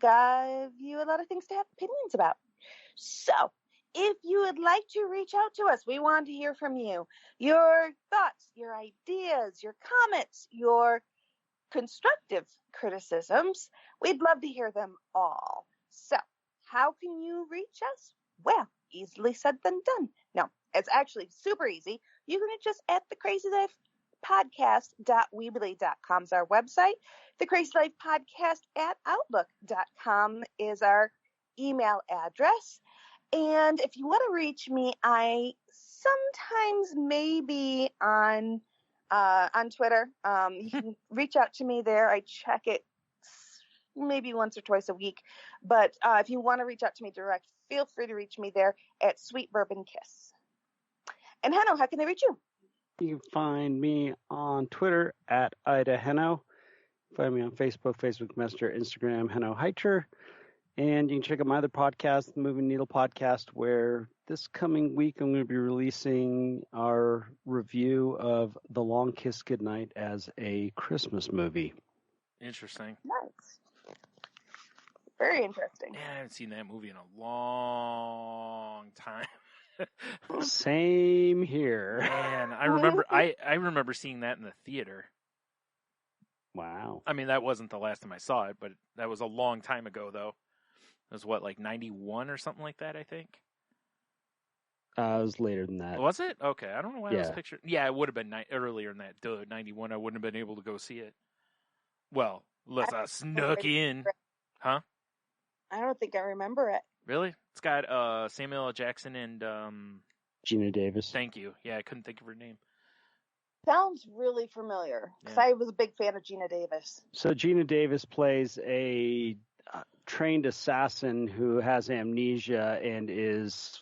gave you a lot of things to have opinions about. So if you would like to reach out to us, we want to hear from you. Your thoughts, your ideas, your comments, your constructive criticisms. We'd love to hear them all. So how can you reach us? Well, easily said than done. No, it's actually super easy. You can reach us at thecrazylifepodcast.weebly.com is our website. thecrazylifepodcast@outlook.com is our email address. And if you want to reach me, I sometimes maybe on Twitter. You can reach out to me there. I check it maybe once or twice a week. But if you want to reach out to me direct, feel free to reach me there at Sweet Bourbon Kiss. And Henno, how can they reach you? You can find me on Twitter at Ida Henno. Find me on Facebook Messenger, Instagram, Henno Heicher. And you can check out my other podcast, the Moving Needle Podcast, where this coming week I'm going to be releasing our review of The Long Kiss Goodnight as a Christmas movie. Interesting. Nice. Very interesting. Yeah, I haven't seen that movie in a long time. Same here. Man, I remember seeing that in the theater. Wow. I mean, that wasn't the last time I saw it, but that was a long time ago, though. It was what, like 91 or something like that, I think? It was later than that. Was it? Okay, I don't know why I was Yeah. picturing. Yeah, it would have been earlier than that. Duh, 91, I wouldn't have been able to go see it. Well, unless I snuck in. Huh? I don't think I remember it. Really? It's got Samuel L. Jackson and Gina Davis. thank you. Yeah, I couldn't think of her name. Sounds really familiar because Yeah. I was a big fan of Gina Davis. So Gina Davis plays a trained assassin who has amnesia and is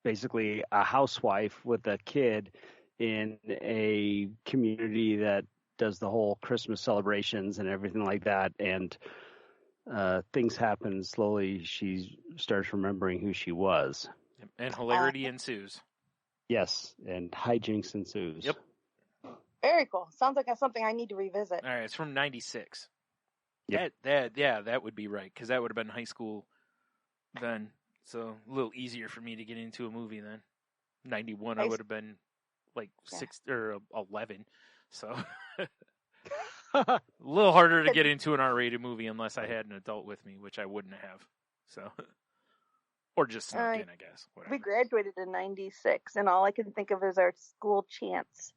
basically a housewife with a kid in a community that does the whole Christmas celebrations and everything like that. And things happen slowly. She starts remembering who she was. And hilarity ensues. Yes, and hijinks ensues. Yep. Very cool. Sounds like that's something I need to revisit. All right, it's from 96. Yep. That would be right, because that would have been high school then. So a little easier for me to get into a movie then. 91, I would have been like 6 or 11. So a little harder to get into an R-rated movie unless I had an adult with me, which I wouldn't have. So, or just snuck in, I guess. Whatever. We graduated in 96, and all I can think of is our school chants.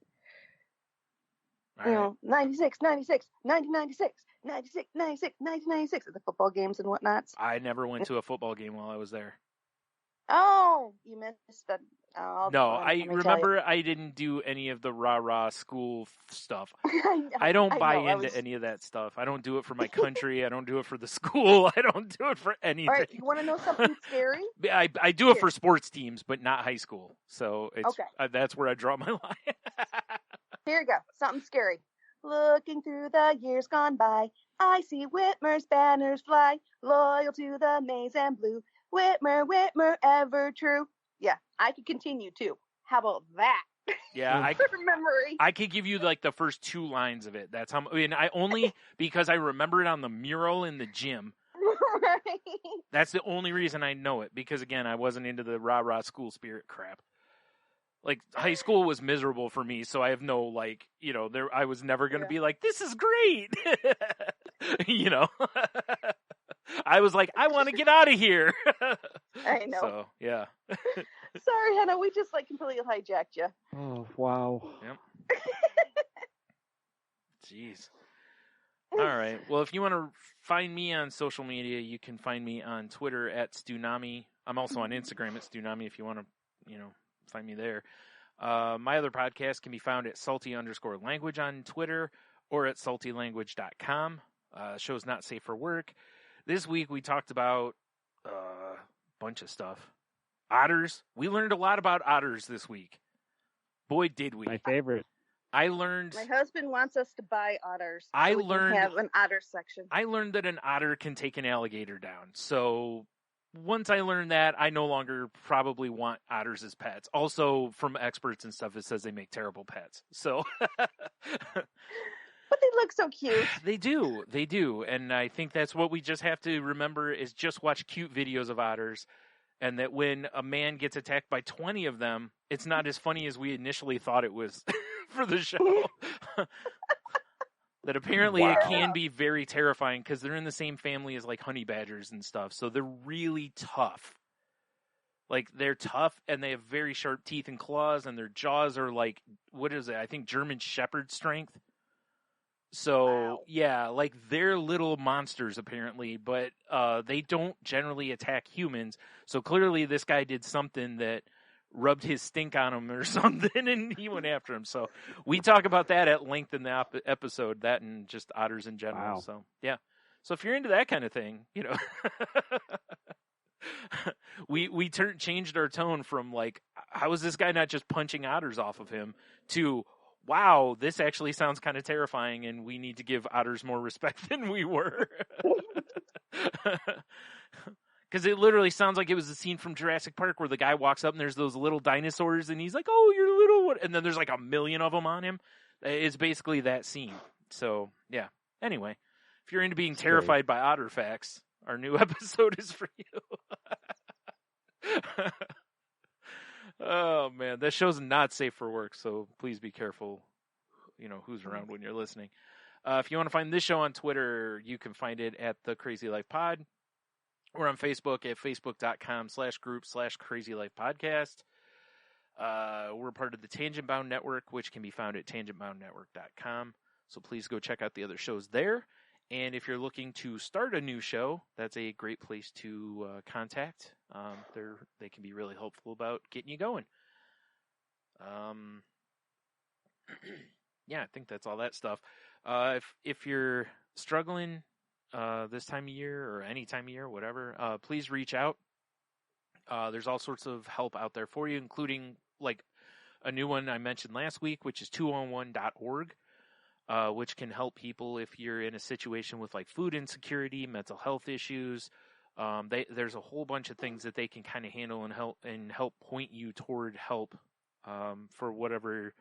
All right. 96, 96, 1996, 96, 96, 1996 at the football games and whatnots. I never went to a football game while I was there. Oh, you missed that. Oh, No, I remember I didn't do any of the rah-rah school stuff. I don't buy into any of that stuff. I don't do it for my country. I don't do it for the school. I don't do it for anything. All right, you want to know something scary? I do it for sports teams, but not high school. So it's that's where I draw my line. Here you go. Something scary. Looking through the years gone by, I see Whitmer's banners fly, loyal to the maize and blue. Whitmer, Whitmer, ever true. Yeah, I could continue too. How about that? Yeah, memory. I could give you like the first 2 lines of it. That's how. I mean, I only because I remember it on the mural in the gym. Right. That's the only reason I know it, because again, I wasn't into the rah-rah school spirit crap. Like, high school was miserable for me, so I have no, like, I was never going to be like, this is great. I was like, I want to get out of here. I know. So, yeah. Sorry, Hannah, we just, completely hijacked you. Oh, wow. Yep. Jeez. All right. Well, if you want to find me on social media, you can find me on Twitter at Stunami. I'm also on Instagram at Stunami if you want to, find me there. My other podcast can be found at salty_language on Twitter or at saltylanguage.com. Show's not safe for work. This week we talked about a bunch of stuff. Otters. We learned a lot about otters this week. Boy, did we. My favorite. I learned. My husband wants us to buy otters. So I we learned. can have an otter section. I learned that an otter can take an alligator down. So once I learned that, I no longer probably want otters as pets. Also, from experts and stuff, it says they make terrible pets. So, but they look so cute. They do. And I think that's what we just have to remember is just watch cute videos of otters. And that when a man gets attacked by 20 of them, it's not as funny as we initially thought it was for the show. That apparently it can be very terrifying because they're in the same family as like honey badgers and stuff. So they're really tough. Like they're tough and they have very sharp teeth and claws and their jaws are like, what is it? I think German Shepherd strength. So yeah, like they're little monsters apparently, but they don't generally attack humans. So clearly this guy did something that rubbed his stink on him or something, and he went after him. So we talk about that at length in the episode, that and just otters in general. Wow. So yeah. So if you're into that kind of thing, we changed our tone from like, how is this guy not just punching otters off of him to, wow, this actually sounds kind of terrifying and we need to give otters more respect than we were. Because it literally sounds like it was a scene from Jurassic Park where the guy walks up and there's those little dinosaurs and he's like, oh, you're little one. And then there's like 1 million of them on him. It's basically that scene. So, yeah. Anyway, if you're into being terrified by otter facts, our new episode is for you. Oh, man. That show's not safe for work, so please be careful, who's around when you're listening. If you want to find this show on Twitter, you can find it at The Crazy Life Pod. We're on Facebook at facebook.com/group/crazylifepodcast. We're part of the Tangent Bound Network, which can be found at tangentboundnetwork.com. So please go check out the other shows there. And if you're looking to start a new show, that's a great place to contact. They can be really helpful about getting you going. Yeah, I think that's all that stuff. If you're struggling this time of year or any time of year, whatever, please reach out. There's all sorts of help out there for you, including like a new one I mentioned last week, which is 211.org. Which can help people if you're in a situation with like food insecurity, mental health issues. There's a whole bunch of things that they can kind of handle and help point you toward help for whatever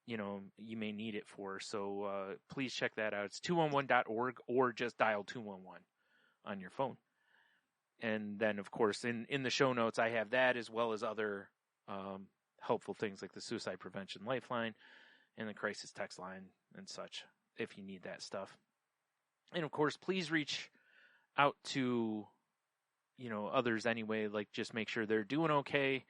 you may need it for. So please check that out. It's 211.org or just dial 211 on your phone. And then, of course, in the show notes, I have that as well as other helpful things like the Suicide Prevention Lifeline and the Crisis Text Line and such, if you need that stuff. And of course, please reach out to, others anyway, like just make sure they're doing okay,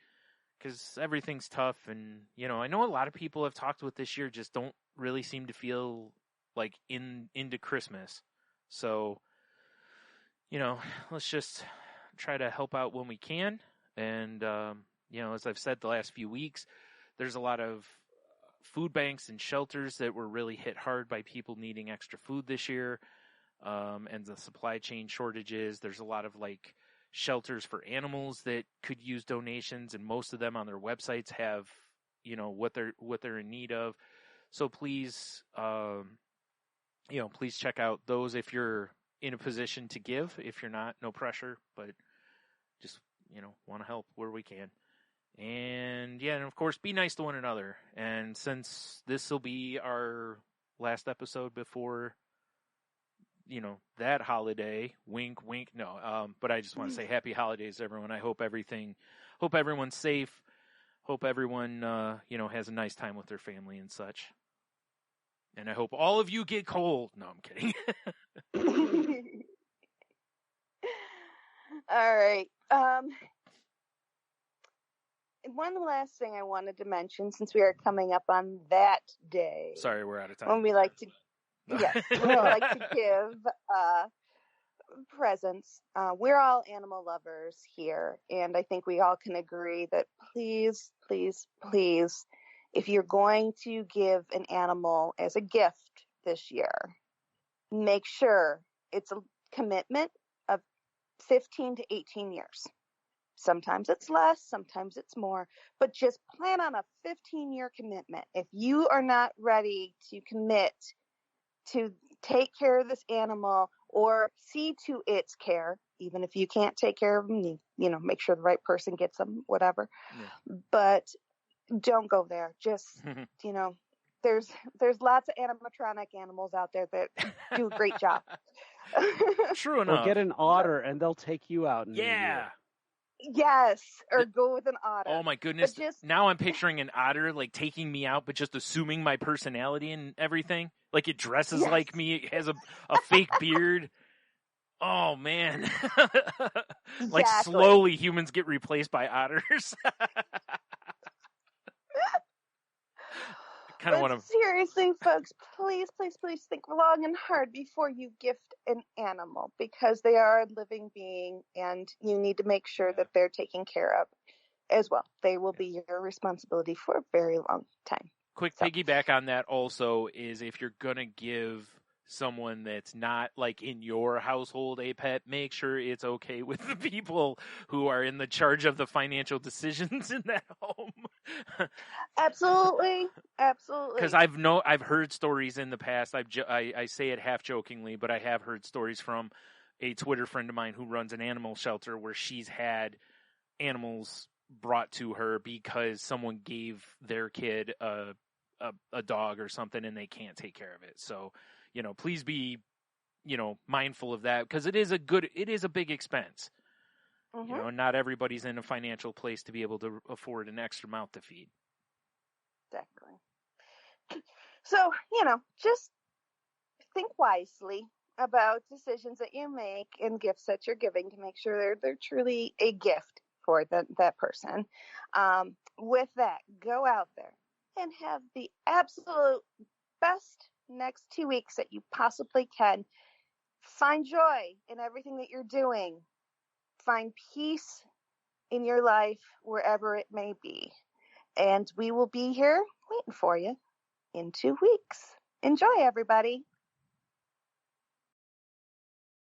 because everything's tough. And, I know a lot of people I've talked with this year just don't really seem to feel like into Christmas. So, let's just try to help out when we can. And, as I've said the last few weeks, there's a lot of food banks and shelters that were really hit hard by people needing extra food this year, and the supply chain shortages. There's a lot of like shelters for animals that could use donations, and most of them on their websites have what they're in need of. So please please check out those if you're in a position to give. If you're not, no pressure, but just want to help where we can. And yeah, and of course, be nice to one another. And since this will be our last episode before, that holiday, wink, wink, no. But I just want to say happy holidays, everyone. I hope everyone's safe. Hope everyone, has a nice time with their family and such. And I hope all of you get cold. No, I'm kidding. All right. One last thing I wanted to mention, since we are coming up on that day. Sorry, we're out of time. When we like to, yes, we like to give presents. We're all animal lovers here, and I think we all can agree that please, please, please, if you're going to give an animal as a gift this year, make sure it's a commitment of 15 to 18 years. Sometimes it's less, sometimes it's more, but just plan on a 15-year commitment. If you are not ready to commit to take care of this animal or see to its care, even if you can't take care of them, make sure the right person gets them, whatever. Yeah. But don't go there. Just, there's lots of animatronic animals out there that do a great job. True enough. Or get an otter and they'll take you out. Yeah. Yes, or go with an otter. Oh my goodness! Now I'm picturing an otter like taking me out, but just assuming my personality and everything. Like it dresses like me, it has a fake beard. Oh man! Like slowly, humans get replaced by otters. Kind of want to. Seriously, folks, please, please, please think long and hard before you gift an animal, because they are a living being, and you need to make sure that they're taken care of as well. They will be your responsibility for a very long time. Quick piggyback on that also is if you're gonna give someone that's not like in your household a pet, make sure it's okay with the people who are in the charge of the financial decisions in that home. Absolutely. Because I've heard stories in the past. I say it half jokingly, but I have heard stories from a Twitter friend of mine who runs an animal shelter where she's had animals brought to her because someone gave their kid a dog or something and they can't take care of it. So, please be, mindful of that, because it is a big expense. Mm-hmm. Not everybody's in a financial place to be able to afford an extra mouth to feed. Exactly. So, just think wisely. about decisions that you make and gifts that you're giving to make sure they're truly a gift for that person. With that, go out there and have the absolute best next 2 weeks that you possibly can. Find joy in everything that you're doing. Find peace in your life wherever it may be. And we will be here waiting for you in 2 weeks. Enjoy, everybody.